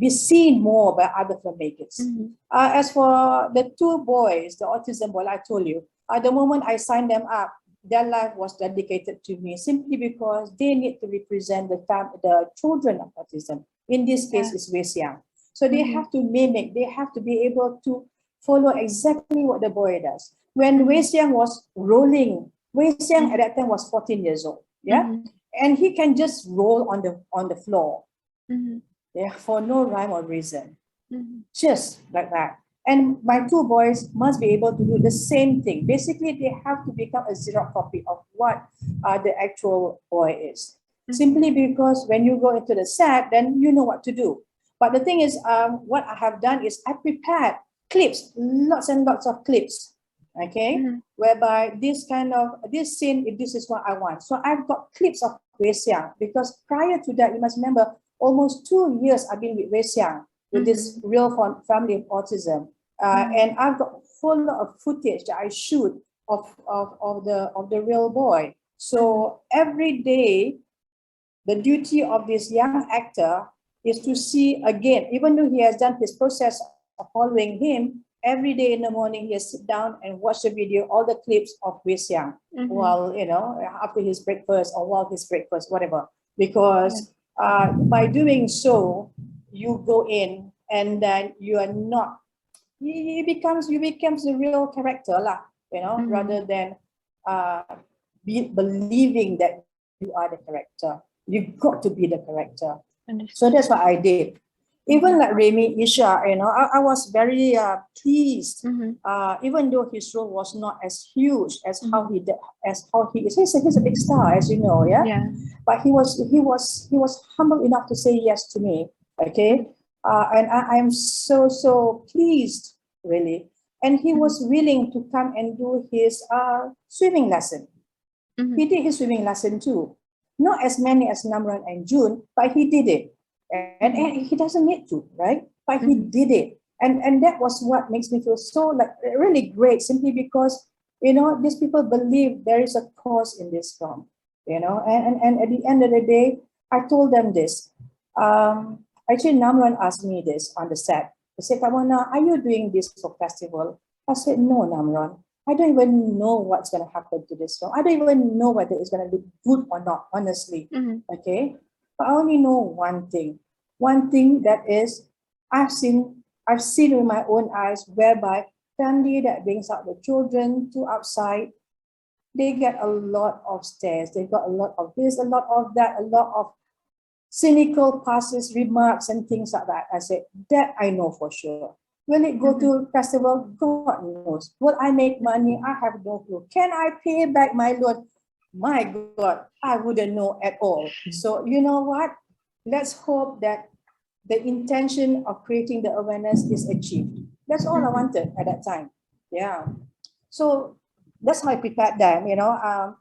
seen more by other filmmakers. As for the 2 boys, the autism boy, I told you, the moment I signed them up, their life was dedicated to me, simply because they need to represent the children of autism. In this case, it's Wesiang. So they have to mimic, they have to be able to follow exactly what the boy does. When Wei Xiang was rolling, Wei Xiang at that time was 14 years old. Yeah. And he can just roll on the floor. Yeah, for no rhyme or reason. Just like that. And my two boys must be able to do the same thing. Basically, they have to become a Xerox copy of what the actual boy is. Simply because when you go into the set, then you know what to do. But the thing is, what I have done is I prepared clips, lots and lots of clips, okay? Whereby this scene, if this is what I want. So I've got clips of Wei Xiang, because prior to that, you must remember, almost 2 years I've been with Wei Xiang, with this real family of autism. And I've got full of footage that I shoot of the real boy. So every day, the duty of this young actor is to see again, even though he has done his process of following him, every day in the morning he has sit down and watch the video, all the clips of Wei Xiang, while, after his breakfast or while his breakfast, whatever. Because by doing so, you go in and then you are not, you becomes the real character lah, rather than believing that you are the character. You got to be the character. So that's what I did. Even like Remy Isha, I was very pleased, even though his role was not as huge as how he is. He's a big star, as you know, yeah. But he was humble enough to say yes to me, okay. And I'm so pleased, really. And he was willing to come and do his swimming lesson. He did his swimming lesson too. Not as many as Namran and June, but he did it. And he doesn't need to, right? But he did it. And that was what makes me feel so like really great, simply because, these people believe there is a cause in this film, and at the end of the day, I told them this. Actually, Namran asked me this on the set. He said, Kamona, are you doing this for festival? I said, no, Namran. I don't even know what's going to happen to this film. I don't even know whether it's going to look good or not, honestly. Okay? But I only know one thing. One thing that is, I've seen with my own eyes, whereby family that brings out the children to outside, they get a lot of stares. They got a lot of this, a lot of that, a lot of cynical passes, remarks, and things like that. I said, that I know for sure. Will it go to festival? God knows. Will I make money? I have no clue. Can I pay back my loan? My God, I wouldn't know at all. So you know what? Let's hope that the intention of creating the awareness is achieved. That's all I wanted at that time. Yeah. So that's how I prepared them, No,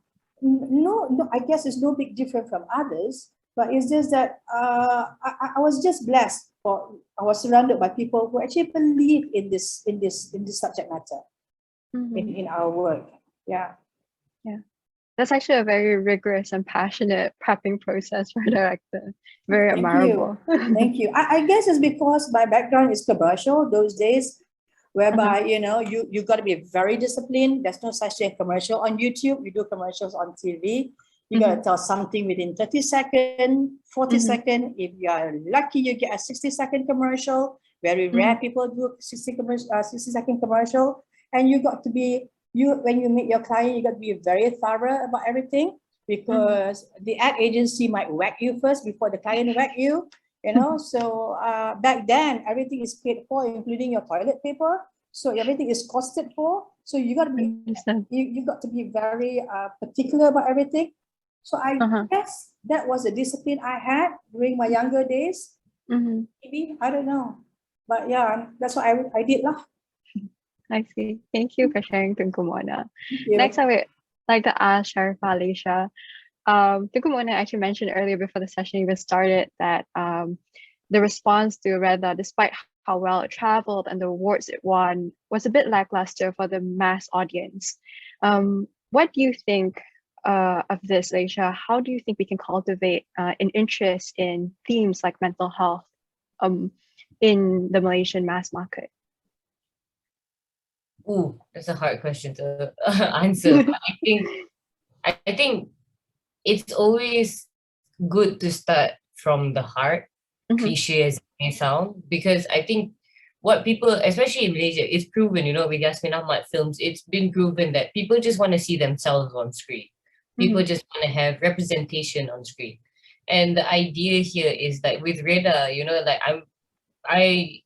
I guess it's no big different from others, but it's just that I was just blessed. I was surrounded by people who actually believe in this subject matter, in our work. Yeah. That's actually a very rigorous and passionate prepping process for a director. Very admirable. Thank you. I guess it's because my background is commercial those days, whereby you got to be very disciplined. There's no such thing as commercial on YouTube. You do commercials on TV. You got to tell something within 30 seconds, 40 seconds. If you are lucky, you get a 60-second commercial. Very rare people do 60-second commercial. And you got to be, when you meet your client, you got to be very thorough about everything, because the ad agency might whack you first before the client whack you, So back then, everything is paid for, including your toilet paper. So everything is costed for. So you got to be, you got to be very particular about everything. So I guess that was a discipline I had during my younger days. Maybe, I don't know. But yeah, that's what I did lah. I see. Thank you for sharing, Tunku Mona. Next, I would like to ask Sharifa Alicia. Tunku Mona actually mentioned earlier before the session even started that the response to Redha, despite how well it traveled and the awards it won, was a bit lackluster for the mass audience. What do you think of this, Alicia? How do you think we can cultivate an interest in themes like mental health in the Malaysian mass market? Ooh, that's a hard question to answer. But I think it's always good to start from the heart, cliche as it may sound, because I think what people, especially in Malaysia, it's proven, you know, with Yasmin Ahmad films, it's been proven that people just want to see themselves on screen. People just want to have representation on screen. And the idea here is that with Redha, you know, like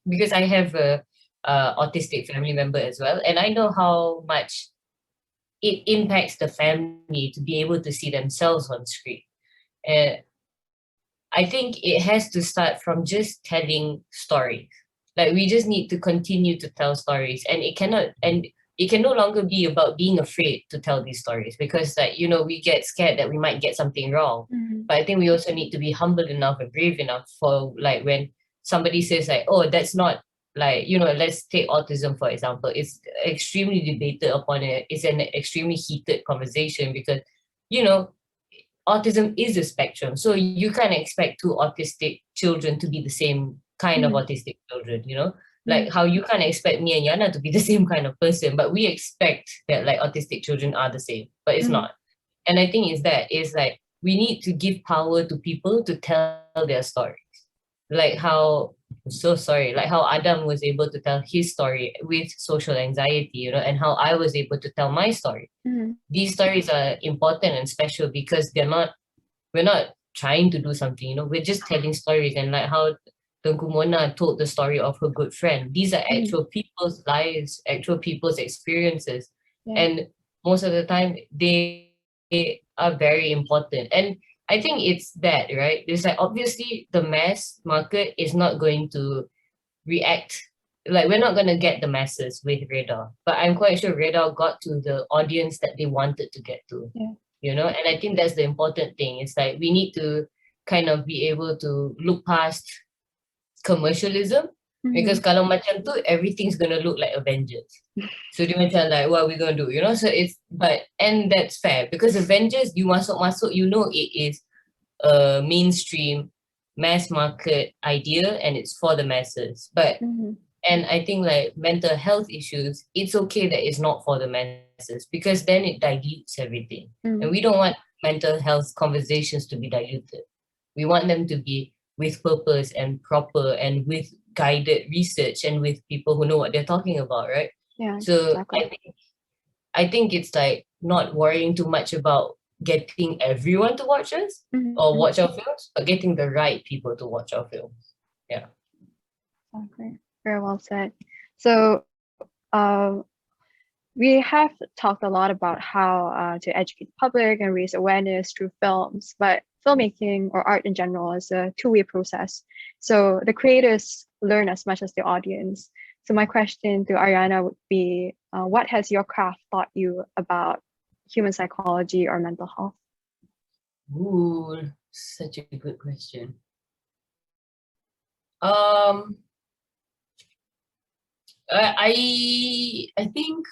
because I have a autistic family member as well, and I know how much it impacts the family to be able to see themselves on screen. And I think it has to start from just telling stories. Like we just need to continue to tell stories, and it can no longer be about being afraid to tell these stories, because like, you know, we get scared that we might get something wrong. But I think we also need to be humble enough and brave enough for like when somebody says like, oh, that's not like, you know, let's take autism for example. It's extremely debated upon it. It's an extremely heated conversation because, you know, autism is a spectrum. So you can't expect two autistic children to be the same kind of autistic children, you know? Like how you can't expect me and Yana to be the same kind of person, but we expect that like autistic children are the same, but it's not. And I think it's like we need to give power to people to tell their stories. Like how, I'm so sorry, like how Adam was able to tell his story with social anxiety, you know, and how I was able to tell my story. These stories are important and special because we're not trying to do something, you know, we're just telling stories. And like how Tunku Mona told the story of her good friend. These are actual people's lives, actual people's experiences. And most of the time, they are very important. And I think it's that, right? It's like, obviously, the mass market is not going to react. Like, we're not going to get the masses with Redha. But I'm quite sure Redha got to the audience that they wanted to get to. You know? And I think that's the important thing. It's like, we need to kind of be able to look past commercialism, because kalau macam tu everything's gonna look like Avengers. So dia macam like, what are we gonna do, you know? So and that's fair because Avengers, you masuk, you know, it is a mainstream mass market idea and it's for the masses. But and I think like mental health issues, it's okay that it's not for the masses because then it dilutes everything. And we don't want mental health conversations to be diluted. We want them to be with purpose and proper and with guided research and with people who know what they're talking about, right? So exactly. I think it's like not worrying too much about getting everyone to watch us or watch our films, but getting the right people to watch our films. Yeah. Okay, very well said. So we have talked a lot about how to educate the public and raise awareness through films, but filmmaking or art in general is a two-way process. So the creators learn as much as the audience. So my question to Ariana would be, what has your craft taught you about human psychology or mental health? Ooh, such a good question. I think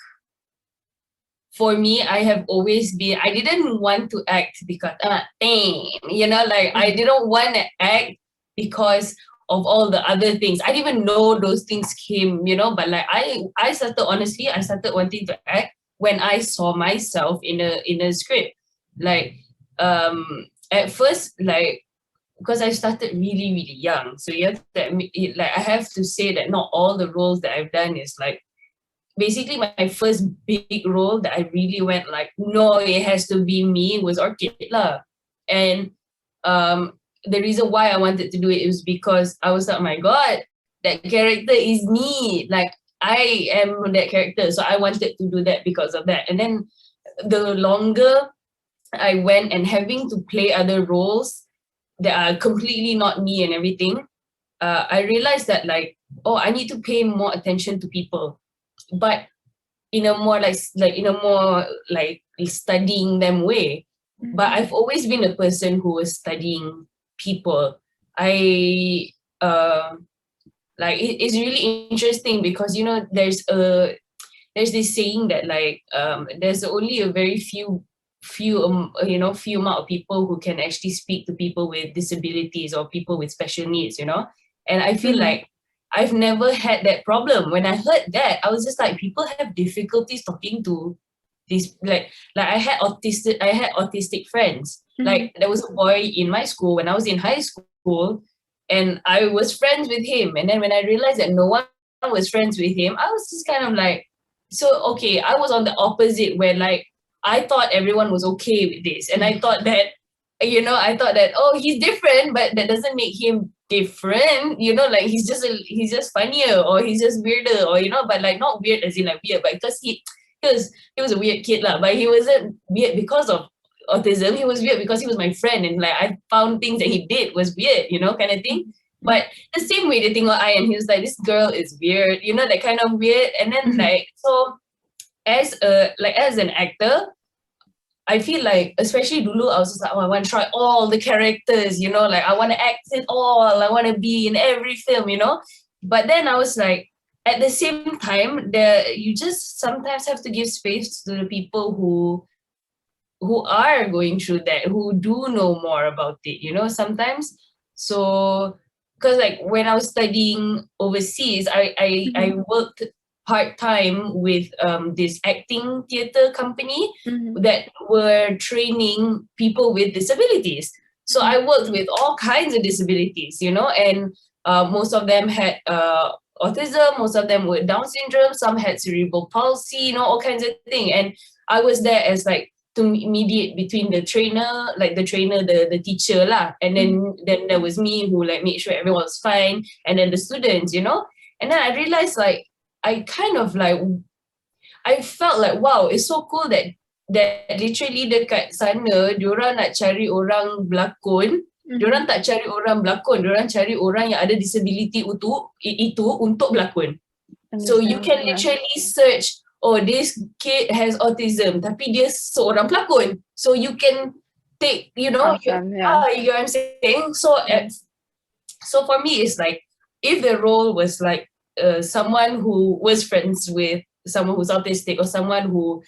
for me, I have always been, I didn't want to act because, you know, like I didn't want to act because of all the other things. I didn't even know those things came, you know, but like I started wanting to act when I saw myself in a script. Like, at first, like, because I started really, really young. So you have to admit, like, I have to say that not all the roles that I've done is like, basically my first big role that I really went like, no, it has to be me was Orchid lah. And the reason why I wanted to do it was because I was like, oh my God, that character is me. Like I am that character. So I wanted to do that because of that. And then the longer I went and having to play other roles that are completely not me and everything, I realized that like, oh, I need to pay more attention to people. But in a more like studying them way. But I've always been a person who was studying people. It's really interesting because, you know, there's this saying that like there's only a very few amount of people who can actually speak to people with disabilities or people with special needs, you know. And I feel like I've never had that problem. When I heard that, I was just like, people have difficulties talking to these, like I had autistic friends. Like there was a boy in my school when I was in high school and I was friends with him. And then when I realized that no one was friends with him, I was just kind of like, so okay, I was on the opposite where like I thought everyone was okay with this. And I thought that, I thought that, oh, he's different, but that doesn't make him different, like he's just funnier, or he's just weirder, or but like not weird as in like weird, but because he was a weird kid lah, but he wasn't weird because of autism. He was weird because he was my friend, and like I found things that he did was weird, kind of thing. But the same way they think I, and he was like, this girl is weird, that kind of weird. And then like, so as an actor, I feel like, especially dulu, I was just like, oh, I want to try all the characters, like I want to act it all, I want to be in every film, But then I was like, at the same time, you just sometimes have to give space to the people who are going through that, who do know more about it, sometimes. So, because like when I was studying overseas, I worked part-time with this acting theatre company that were training people with disabilities. So I worked with all kinds of disabilities, and most of them had autism, most of them were Down syndrome, some had cerebral palsy, all kinds of things. And I was there as like to mediate between the trainer, the teacher lah, and then there was me who like made sure everyone was fine, and then the students, And then I realized like I felt like, wow, it's so cool that literally dekat sana diorang nak cari orang berlakon. Diorang tak cari orang berlakon, diorang cari orang yang ada disability itu untuk berlakon. So you can literally search, oh, this kid has autism, tapi dia seorang pelakon. So you can take, you know what I'm saying? So for me, it's like, if the role was like someone who was friends with someone who's autistic, or someone who,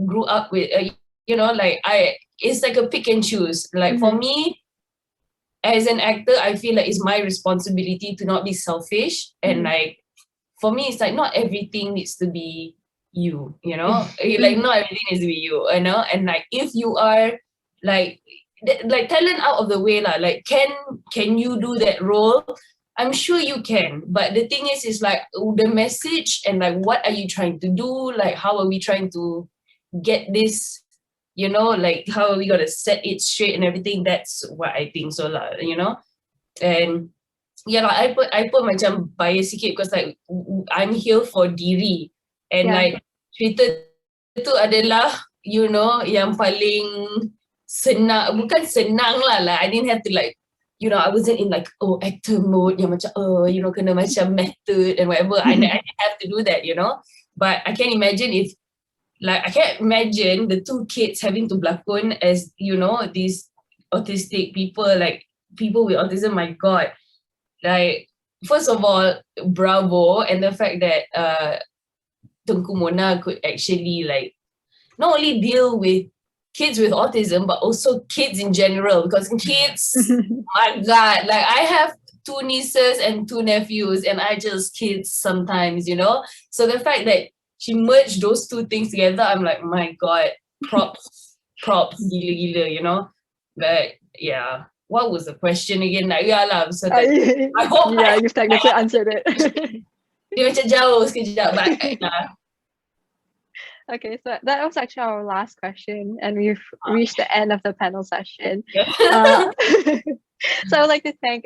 grew up with, it's like a pick and choose. Like for me, as an actor, I feel like it's my responsibility to not be selfish. And like, for me, it's like not everything needs to be you, like not everything needs to be you, and like if you are like talent out of the way lah, like can you do that role? I'm sure you can, but the thing is like the message and like what are you trying to do? Like how are we trying to get this? Like how are we gonna set it straight and everything? That's what I think so lah, And yeah, like I put macam bias sikit because like I'm here for diri, and like cerita tu adalah yang paling senang, bukan senang lah, like I didn't have to like I wasn't in like actor mode yang macam kena macam method and whatever. I didn't have to do that, but I can imagine if I can't imagine the two kids having to berlakon as these autistic people, like people with autism. My God, like first of all, bravo, and the fact that Tunku Mona could actually like not only deal with kids with autism, but also kids in general, because kids, my God, like I have 2 nieces and 2 nephews, and I just kids sometimes, So the fact that she merged those 2 things together, I'm like, my God, props, gila, But yeah, what was the question again? Like, so that, I hope you've technically answered it. Dia macam jauh sekejap, but Okay, so that was actually our last question, and we've reached the end of the panel session. So I would like to thank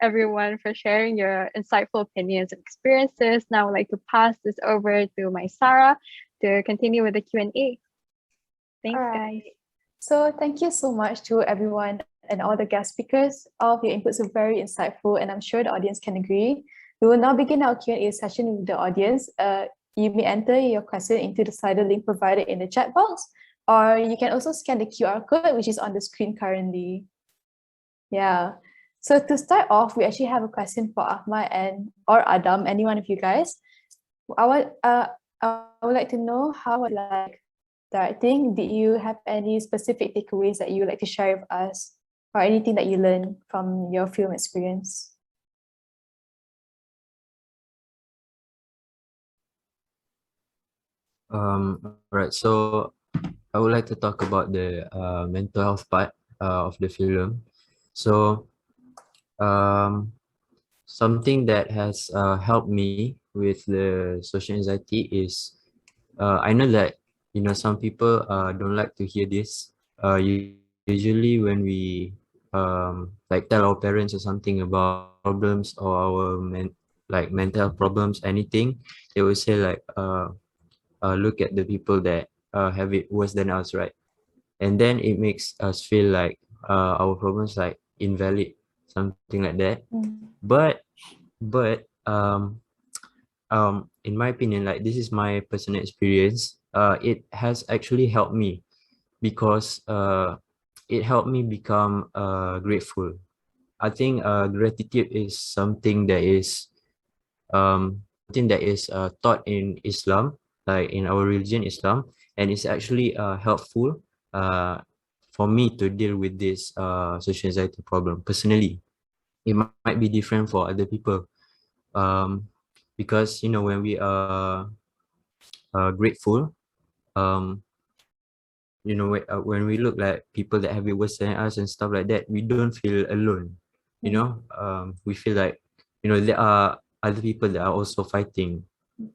everyone for sharing your insightful opinions and experiences. Now I would like to pass this over to my Sarah to continue with the Q&A. Thanks, guys. So thank you so much to everyone and all the guest speakers. All of your inputs are very insightful, and I'm sure the audience can agree. We will now begin our Q&A session with the audience. You may enter your question into the slider link provided in the chat box, or you can also scan the QR code, which is on the screen currently. Yeah. So to start off, we actually have a question for Ahmad or Adam, any one of you guys. I would like to know how like directing. Did you have any specific takeaways that you would like to share with us, or anything that you learned from your film experience? Right, so I would like to talk about the mental health part of the film. So something that has helped me with the social anxiety is I know that some people don't like to hear this. Usually when we like tell our parents or something about problems or our like mental health problems, anything, they will say like look at the people that have it worse than us, right? And then it makes us feel like our problems like invalid, something like that. But in my opinion, like this is my personal experience, it has actually helped me because it helped me become grateful. I think gratitude is something that is taught in Islam, like in our religion, Islam, and it's actually helpful uh, for me to deal with this social anxiety problem personally. It might be different for other people, because when we are grateful, um, when we look like people that have it worse than us and stuff like that, we don't feel alone. We feel like there are other people that are also fighting.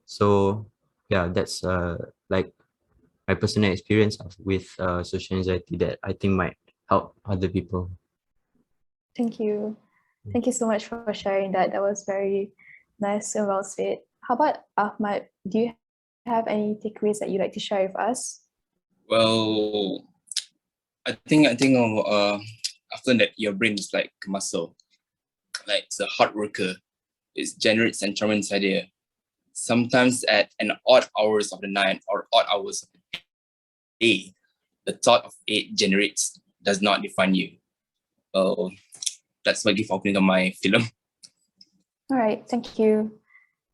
So yeah, that's like my personal experience with social anxiety that I think might help other people. Thank you. Thank you so much for sharing that. That was very nice and well said. How about Ahmad? Do you have any takeaways that you'd like to share with us? Well, I think after that your brain is like a muscle, like it's a hard worker. It generates entrainment inside there. Sometimes at an odd hours of the night or odd hours of the day, the thought of it generates does not define you. That's my gift opening on my film. All right, thank you.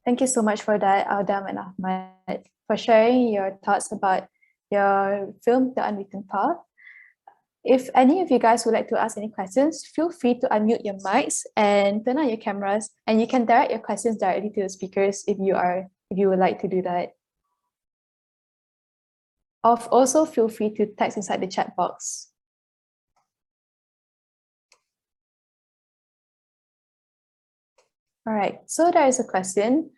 Thank you so much for that, Adam and Ahmad, for sharing your thoughts about your film, The Unwritten Path. If any of you guys would like to ask any questions, feel free to unmute your mics and turn on your cameras, and you can direct your questions directly to the speakers if you would like to do that. Also, feel free to text inside the chat box. All right, so there is a question.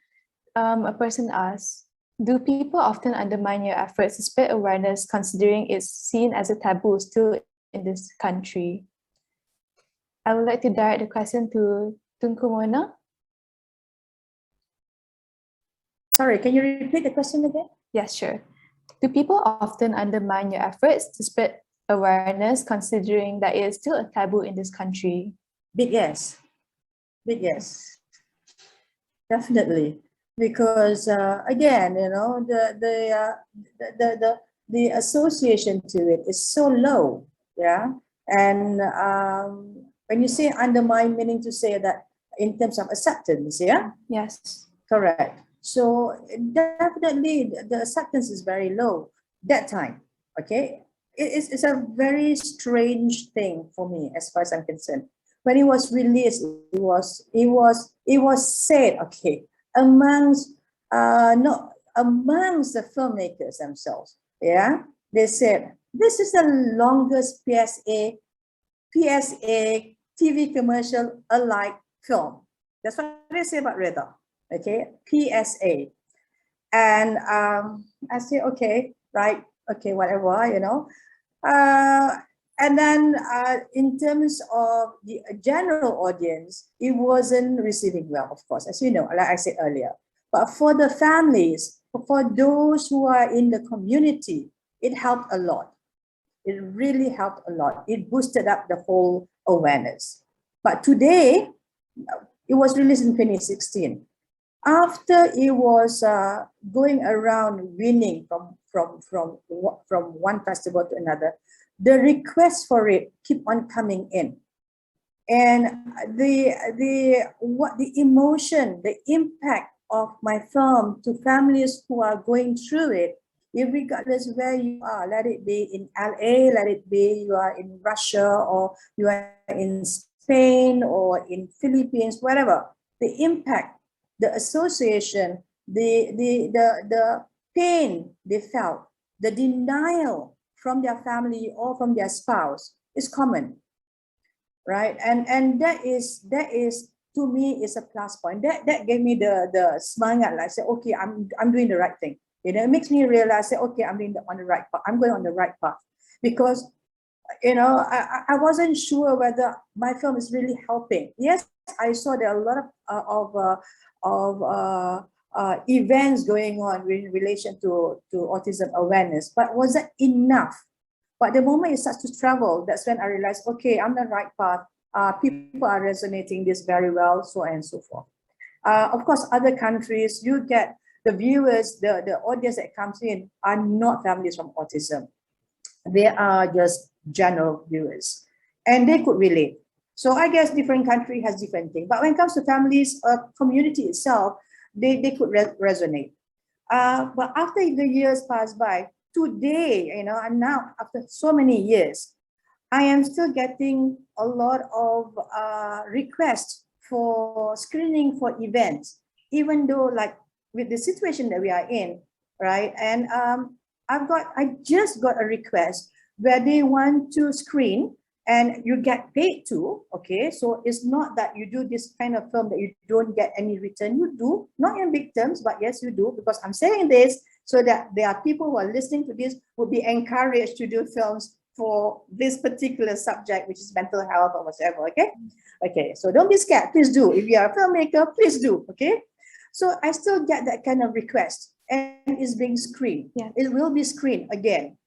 A person asks, do people often undermine your efforts to spread awareness considering it's seen as a taboo still in this country? I would like to direct the question to Tunku Mona. Sorry, can you repeat the question again? Yes, sure. Do people often undermine your efforts to spread awareness considering that it is still a taboo in this country? Big yes. Big yes. Definitely. Because again, the association to it is so low, yeah. And when you say undermine, meaning to say that in terms of acceptance, yeah. Yes. Correct. So definitely the acceptance is very low that time. Okay, it's a very strange thing for me as far as I'm concerned. When it was released, it was said, okay, amongst amongst the filmmakers themselves, yeah, they said this is the longest PSA TV commercial alike film. That's what they say about Redha. Okay, PSA. And I say, okay, right, okay, whatever, and then in terms of the general audience, it wasn't receiving well, of course, as you know, like I said earlier. But for the families, for those who are in the community, it helped a lot. It really helped a lot. It boosted up the whole awareness. But today, it was released in 2016. After it was going around winning from one festival to another, the requests for it keep on coming in, and the emotion, the impact of my film to families who are going through it, regardless where you are, let it be in LA, let it be you are in Russia or you are in Spain or in Philippines, whatever, the impact, the association, the pain they felt, the denial from their family or from their spouse is common, right? And that is to me is a plus point. That gave me the semangat, like say, okay, I'm doing the right thing. You know, it makes me realize, say, okay, I'm doing on the right path. I'm going on the right path, because you know, I wasn't sure whether my film is really helping. Yes, I saw there are a lot of events going on in relation to autism awareness, but was that enough? But the moment it starts to travel, that's when I realized, okay, I'm on the right path. People are resonating this very well, so on and so forth. Of course, other countries, you get the viewers, the audience that comes in are not families from autism. They are just general viewers, and they could relate. So I guess different country has different things. But when it comes to families, community itself, they could resonate. But after the years pass by, today, you know, and now after so many years, I am still getting a lot of requests for screening for events, even though like with the situation that we are in, right? And I just got a request where they want to screen and you get paid to, okay? So it's not that you do this kind of film that you don't get any return. You do, not in big terms, but yes, you do, because I'm saying this so that there are people who are listening to this will be encouraged to do films for this particular subject, which is mental health or whatever, okay? Okay, so don't be scared, please do. If you are a filmmaker, please do, okay? So I still get that kind of request, and it's being screened. Yeah. It will be screened again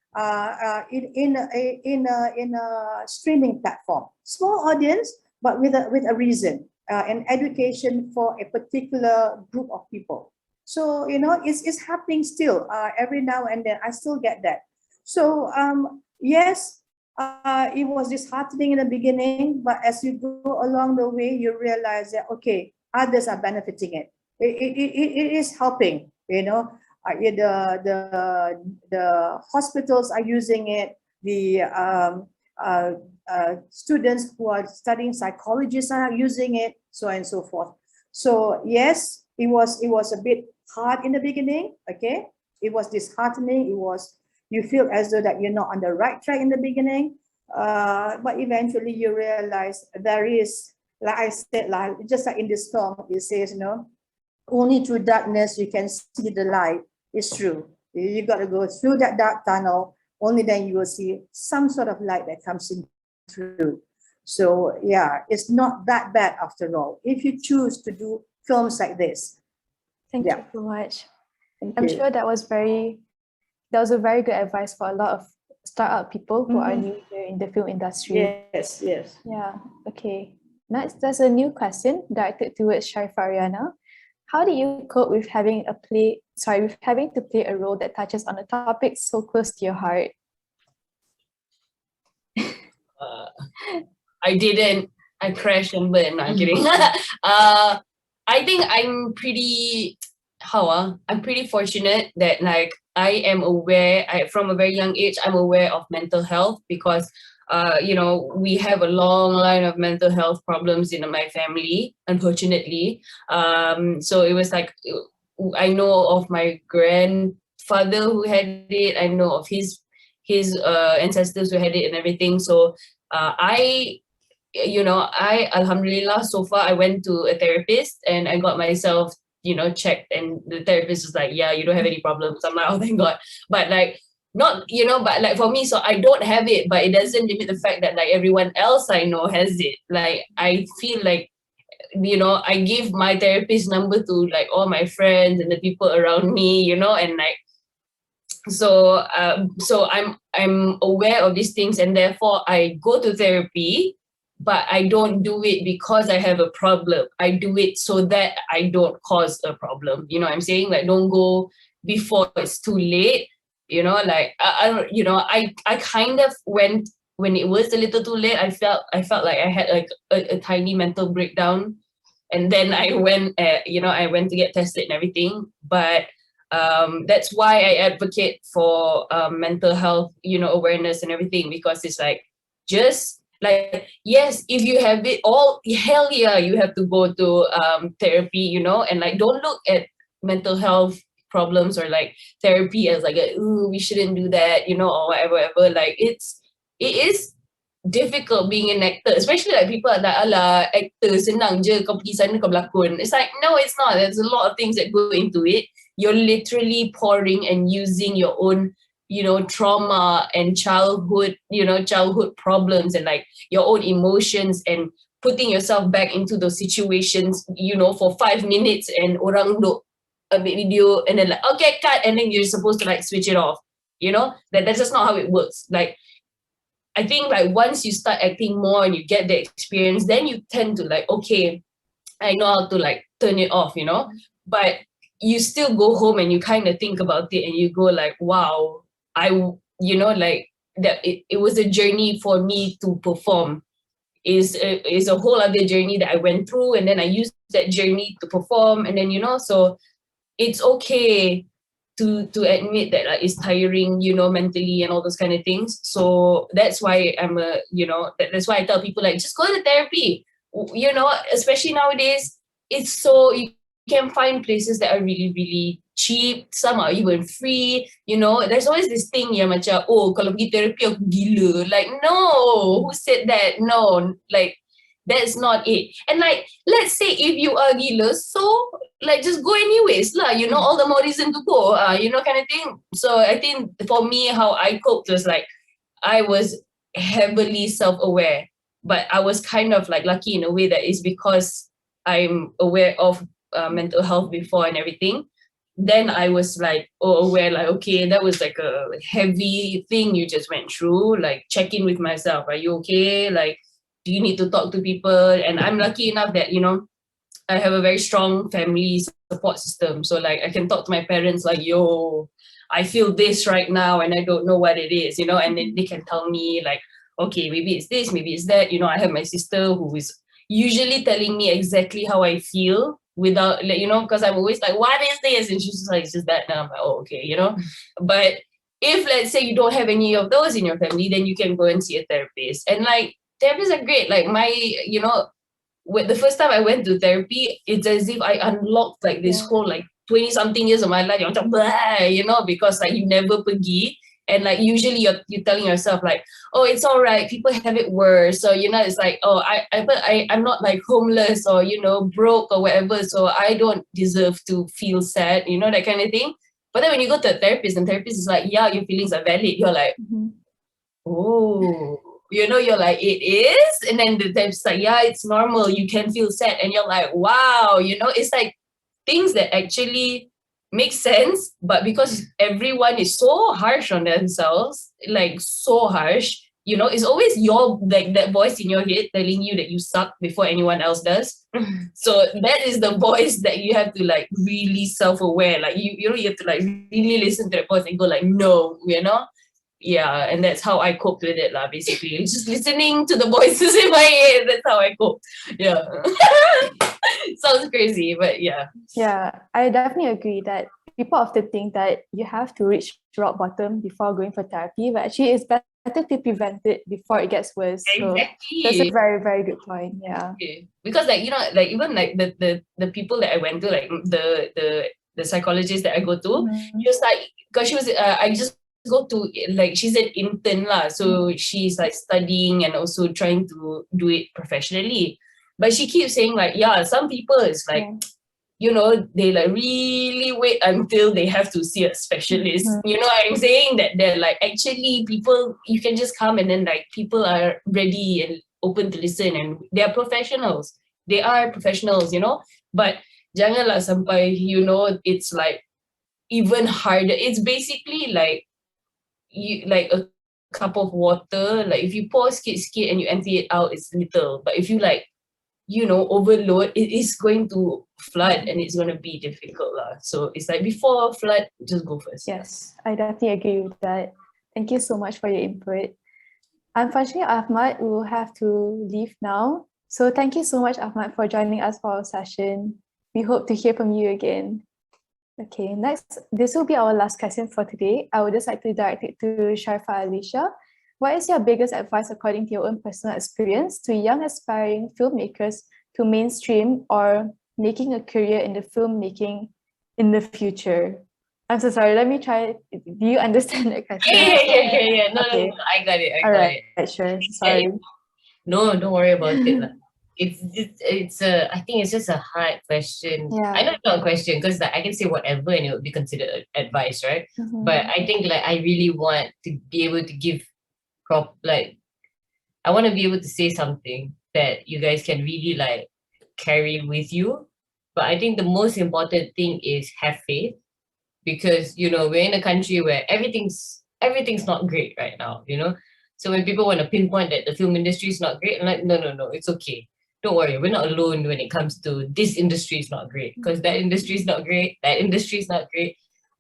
in a streaming platform. Small audience, but with a reason, and education for a particular group of people. So, you know, it's happening still. Every now and then, I still get that. So, yes, it was disheartening in the beginning, but as you go along the way, you realize that, okay, others are benefiting it. It is helping, you know. The hospitals are using it. The students who are studying psychologists are using it, so on and so forth. So yes, it was a bit hard in the beginning. Okay, it was disheartening. You feel as though that you're not on the right track in the beginning, but eventually you realize there is, like I said, like just like in this film, it says, you know, only through darkness you can see the light. It's true. You got to go through that dark tunnel. Only then you will see some sort of light that comes in through. So yeah, it's not that bad after all, if you choose to do films like this. Thank Yeah. you so much. Thank I'm you. sure that was a very good advice for a lot of startup people who are new here in the film industry. Yes. Yeah. Okay. Next, there's a new question directed towards Fariana. How do you cope with having to play a role that touches on a topic so close to your heart? I didn't. I crashed and burned. No, I'm kidding. I think I'm pretty, I'm pretty fortunate that like I am aware, from a very young age, I'm aware of mental health because you know, we have a long line of mental health problems in my family, unfortunately. So it was like, I know of my grandfather who had it. I know of his ancestors who had it and everything. So Alhamdulillah, so far I went to a therapist and I got myself, you know, checked, and the therapist was like, yeah, you don't have any problems. I'm like, oh, thank God. But like, not, you know, but like for me, so I don't have it, but it doesn't limit the fact that like everyone else I know has it. Like, I feel like, you know, I give my therapist number to like all my friends and the people around me, you know, and like, so I'm aware of these things, and therefore I go to therapy, but I don't do it because I have a problem. I do it so that I don't cause a problem. You know what I'm saying? Like, don't go before it's too late. You know, like I kind of went when it was a little too late. I felt like I had like a tiny mental breakdown, and then I went to get tested and everything. But that's why I advocate for mental health, you know, awareness and everything, because it's like, just like, yes, if you have it all, hell yeah, you have to go to therapy, you know, and like, don't look at mental health problems or like therapy as like ooh, we shouldn't do that, you know, or whatever. Like, it is difficult being an actor, especially like people are like, ala, actor, senang je, kau pergi sana, kau berlakon. It's like, no, it's not. There's a lot of things that go into it. You're literally pouring and using your own, trauma and childhood problems and like your own emotions and putting yourself back into those situations, for 5 minutes and orang look a video and then like, okay, cut, and then you're supposed to like switch it off. That's just not how it works. Like, I think like once you start acting more and you get the experience, then you tend to like, okay, I know how to like turn it off, but you still go home and you kind of think about it and you go like, wow, like that it was a journey for me to perform. Is a whole other journey that I went through, and then I used that journey to perform, and then so it's okay to admit that it's tiring, mentally and all those kind of things. So that's why that's why I tell people like just go to therapy. Especially nowadays, it's so you can find places that are really, really cheap. Some are even free. There's always this thing yang macam, oh, kalau pergi therapy aku gila. Like, no, who said that? No, like that's not it. And like, let's say if you are gila, so like just go anyways lah. All the more reason to go. Kind of thing. So I think for me, how I coped was like I was heavily self-aware, but I was kind of like lucky in a way that is because I'm aware of mental health before and everything. Then I was like, aware, like, okay, that was like a heavy thing you just went through. Like, check in with myself. Are you okay? Like, do you need to talk to people? And I'm lucky enough that, I have a very strong family support system. So like, I can talk to my parents like, yo, I feel this right now and I don't know what it is, and then they can tell me like, okay, maybe it's this, maybe it's that. I have my sister who is usually telling me exactly how I feel without, like, because I'm always like, what is this? And she's just like, it's just that. And I'm like, oh, okay, But if, let's say, you don't have any of those in your family, then you can go and see a therapist. And like, therapists are great. Like when the first time I went to therapy, it's as if I unlocked like this whole like 20-something years of my life, because like you never pergi. And like usually you're telling yourself like, oh, it's all right, people have it worse. So it's like, oh, I'm not like homeless or broke or whatever, so I don't deserve to feel sad, that kind of thing. But then when you go to a therapist and therapist is like, yeah, your feelings are valid, you're like, oh, you're like, it is. And then the therapist is like, yeah, it's normal, you can feel sad. And you're like, wow, it's like things that actually makes sense, but because everyone is so harsh on themselves, like so harsh, it's always your like that voice in your head telling you that you suck before anyone else does. So that is the voice that you have to like really self-aware, like you have to like really listen to that voice and go like, no, yeah. And that's how I coped with it lah, basically just listening to the voices in my head. That's how I coped. Yeah. Sounds crazy, but yeah. Yeah, I definitely agree that people often think that you have to reach rock bottom before going for therapy, but actually it's better to prevent it before it gets worse. Exactly. So that's a very, very good point. Yeah. Okay. Because like, like even like the people that I went to, like the psychologist that I go to, she was like, because she was I just go to, like, she's an intern lah, so she's like studying and also trying to do it professionally. But she keeps saying like, yeah, some people it's like, they like really wait until they have to see a specialist. I'm saying that they're like, actually people, you can just come and then like people are ready and open to listen and they're professionals. They are professionals, but janganlah sampai, it's like even harder. It's basically like like a cup of water. Like if you pour skit and you empty it out, it's little. But if you like, overload, it is going to flood and it's going to be difficult lah. So it's like before flood, just go first. Yes, I definitely agree with that. Thank you so much for your input. Unfortunately, Ahmad will have to leave now. So thank you so much, Ahmad, for joining us for our session. We hope to hear from you again. Okay, next, this will be our last question for today. I would just like to direct it to Sharfa Alicia. What is your biggest advice according to your own personal experience to young aspiring filmmakers to mainstream or making a career in the filmmaking in the future? I'm so sorry. Let me try. Do you understand the question? Yeah. No, Okay. I got it. I All got right. it. Sure. Sorry. No, don't worry about it. Lah. I think it's just a hard question. Yeah. I know it's not a question because like, I can say whatever and it would be considered advice, right? Mhm. But I think like I really want to be able to give I want to be able to say something that you guys can really like carry with you. But I think the most important thing is have faith, because we're in a country where everything's not great right now. So when people want to pinpoint that the film industry is not great, I'm like, no, it's okay. Don't worry, we're not alone when it comes to this industry is not great, because that industry is not great, that industry is not great.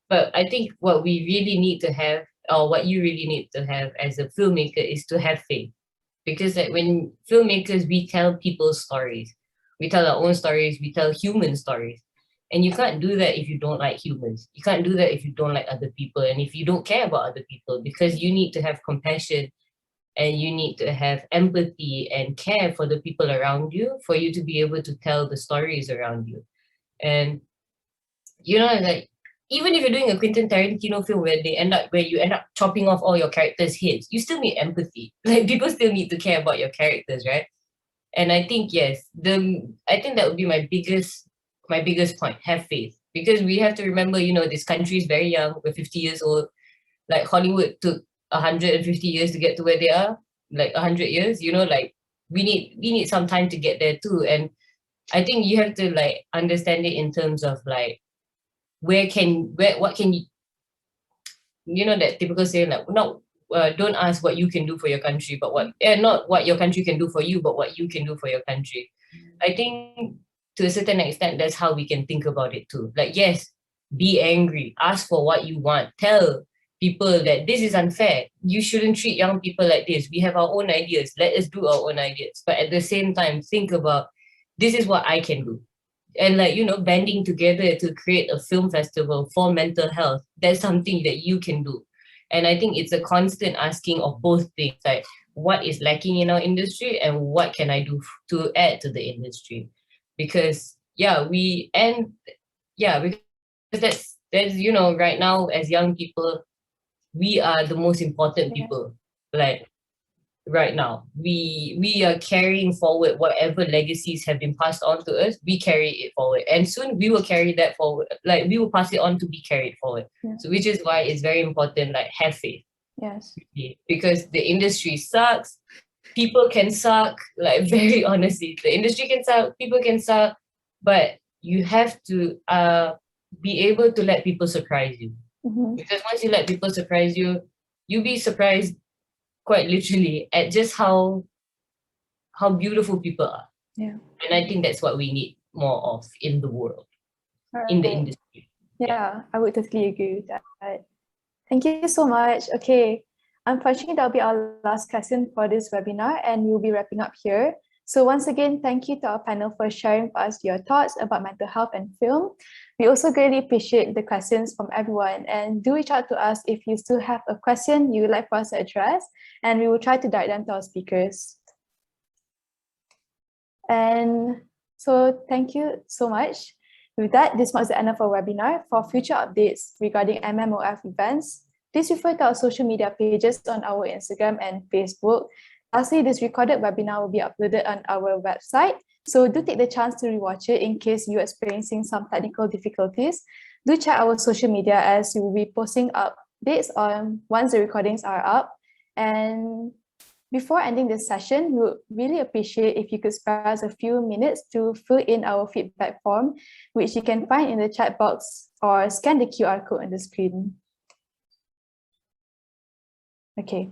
But I think what we really need to have, or what you really need to have as a filmmaker, is to have faith. Because like when filmmakers, we tell people's stories, we tell our own stories, we tell human stories. And you can't do that if you don't like humans. You can't do that if you don't like other people and if you don't care about other people, because you need to have compassion and you need to have empathy and care for the people around you for you to be able to tell the stories around you. And like even if you're doing a Quentin Tarantino film where you end up chopping off all your characters' heads, you still need empathy. Like people still need to care about your characters, right? And I think yes, I think that would be my biggest point. Have faith, because we have to remember, this country is very young. We're 50 years old. Like Hollywood took 150 years to get to where they are. Like 100 years, like we need some time to get there too. And I think you have to like understand it in terms of like what can you, that typical saying, like not don't ask what you can do for your country, but not what your country can do for you, but what you can do for your country. I think to a certain extent, that's how we can think about it too. Like, yes, be angry, ask for what you want, tell people that this is unfair. You shouldn't treat young people like this. We have our own ideas. Let us do our own ideas. But at the same time, think about this is what I can do. And like, banding together to create a film festival for mental health, that's something that you can do. And I think it's a constant asking of both things, like what is lacking in our industry and what can I do to add to the industry. Because because that's right now as young people, we are the most important people. Like right now, we are carrying forward whatever legacies have been passed on to us. We carry it forward, and soon we will carry that forward. Like we will pass it on to be carried forward. So which is why it's very important, like have faith. Yes. Because the industry sucks. People can suck, like very honestly. The industry can suck, people can suck, but you have to be able to let people surprise you. Because once you let people surprise you, you'll be surprised quite literally at just how beautiful people are. Yeah. And I think that's what we need more of in the world, in the industry. Yeah, I would totally agree with that. Thank you so much. Okay, unfortunately, that'll be our last question for this webinar, and we'll be wrapping up here. So once again, thank you to our panel for sharing with us your thoughts about mental health and film. We also greatly appreciate the questions from everyone, and do reach out to us if you still have a question you would like for us to address, and we will try to direct them to our speakers. And so thank you so much. With that, this marks the end of our webinar. For future updates regarding MMOF events, please refer to our social media pages on our Instagram and Facebook. Lastly, this recorded webinar will be uploaded on our website, so do take the chance to rewatch it in case you're experiencing some technical difficulties. Do check our social media, as we will be posting updates on once the recordings are up. And before ending this session, we would really appreciate if you could spare us a few minutes to fill in our feedback form, which you can find in the chat box or scan the QR code on the screen. Okay.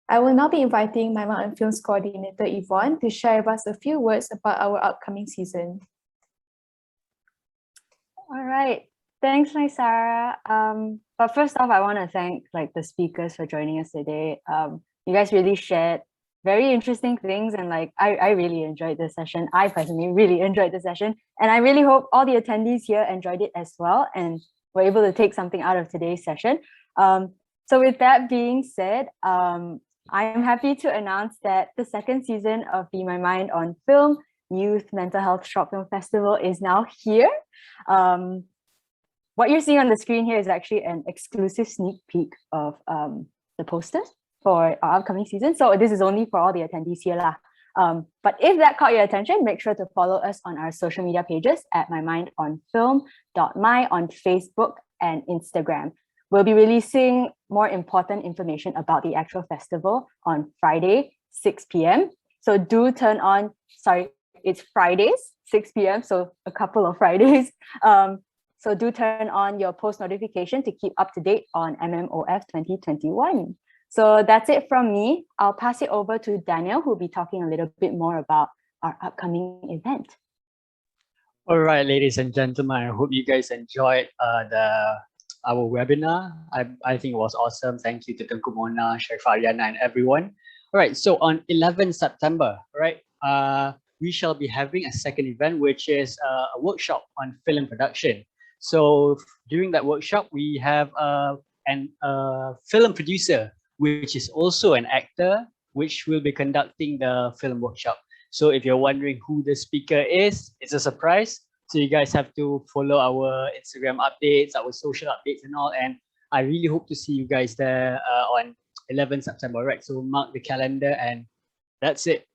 I will now be inviting my Mountain Films coordinator, Yvonne, to share with us a few words about our upcoming season. All right. Thanks, Sarah. But first off, I want to thank the speakers for joining us today. You guys really shared very interesting things, and I really enjoyed this session. I personally really enjoyed the session, and I really hope all the attendees here enjoyed it as well and were able to take something out of today's session. So with that being said, I am happy to announce that the second season of Be My Mind on Film Youth Mental Health Short Film Festival is now here. what you're seeing on the screen here is actually an exclusive sneak peek of the posters for our upcoming season. So this is only for all the attendees here lah. But if that caught your attention, make sure to follow us on our social media pages at mymindonfilm.my on Facebook and Instagram. We'll be releasing more important information about the actual festival on Friday, 6 p.m. So do turn on, sorry, it's Fridays, 6 p.m. So a couple of Fridays. So do turn on your post notification to keep up to date on MMOF 2021. So that's it from me. I'll pass it over to Daniel, who'll be talking a little bit more about our upcoming event. All right, ladies and gentlemen, I hope you guys enjoyed our webinar. I think it was awesome. Thank you to Tunku Mona, Farihin, and everyone. All right, so on 11 September, right, we shall be having a second event, which is a workshop on film production. So during that workshop, we have a film producer, which is also an actor, which will be conducting the film workshop. So if you're wondering who the speaker is, it's a surprise. So you guys have to follow our Instagram updates, our social updates and all. And I really hope to see you guys there on 11 September, right? So mark the calendar and that's it.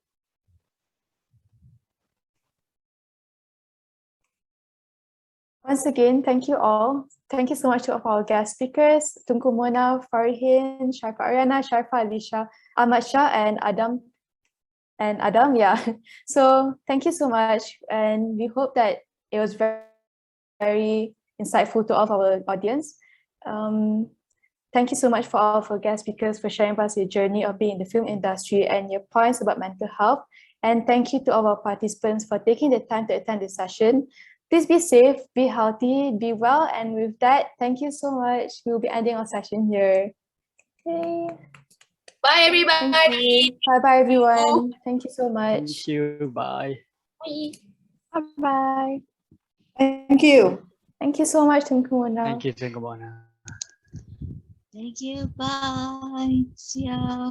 Once again, thank you all. Thank you so much to all of our guest speakers, Tunku Mona, Farihin, Sharfa Ariana, Sharfa Alisha, Ahmad Shah, and Adam. Yeah. So thank you so much. And we hope that it was very, very insightful to all of our audience. Thank you so much for all of our guest speakers for sharing with us your journey of being in the film industry and your points about mental health. And thank you to all our participants for taking the time to attend this session. Please be safe, be healthy, be well. And with that, thank you so much. We'll be ending our session here. Okay. Bye, everybody. Bye-bye, everyone. Thank you so much. Thank you. Bye. Bye. Bye-bye. Thank you. Thank you so much, Tunku Mona. Thank you, Tunku Mona. Thank you. Bye. See ya.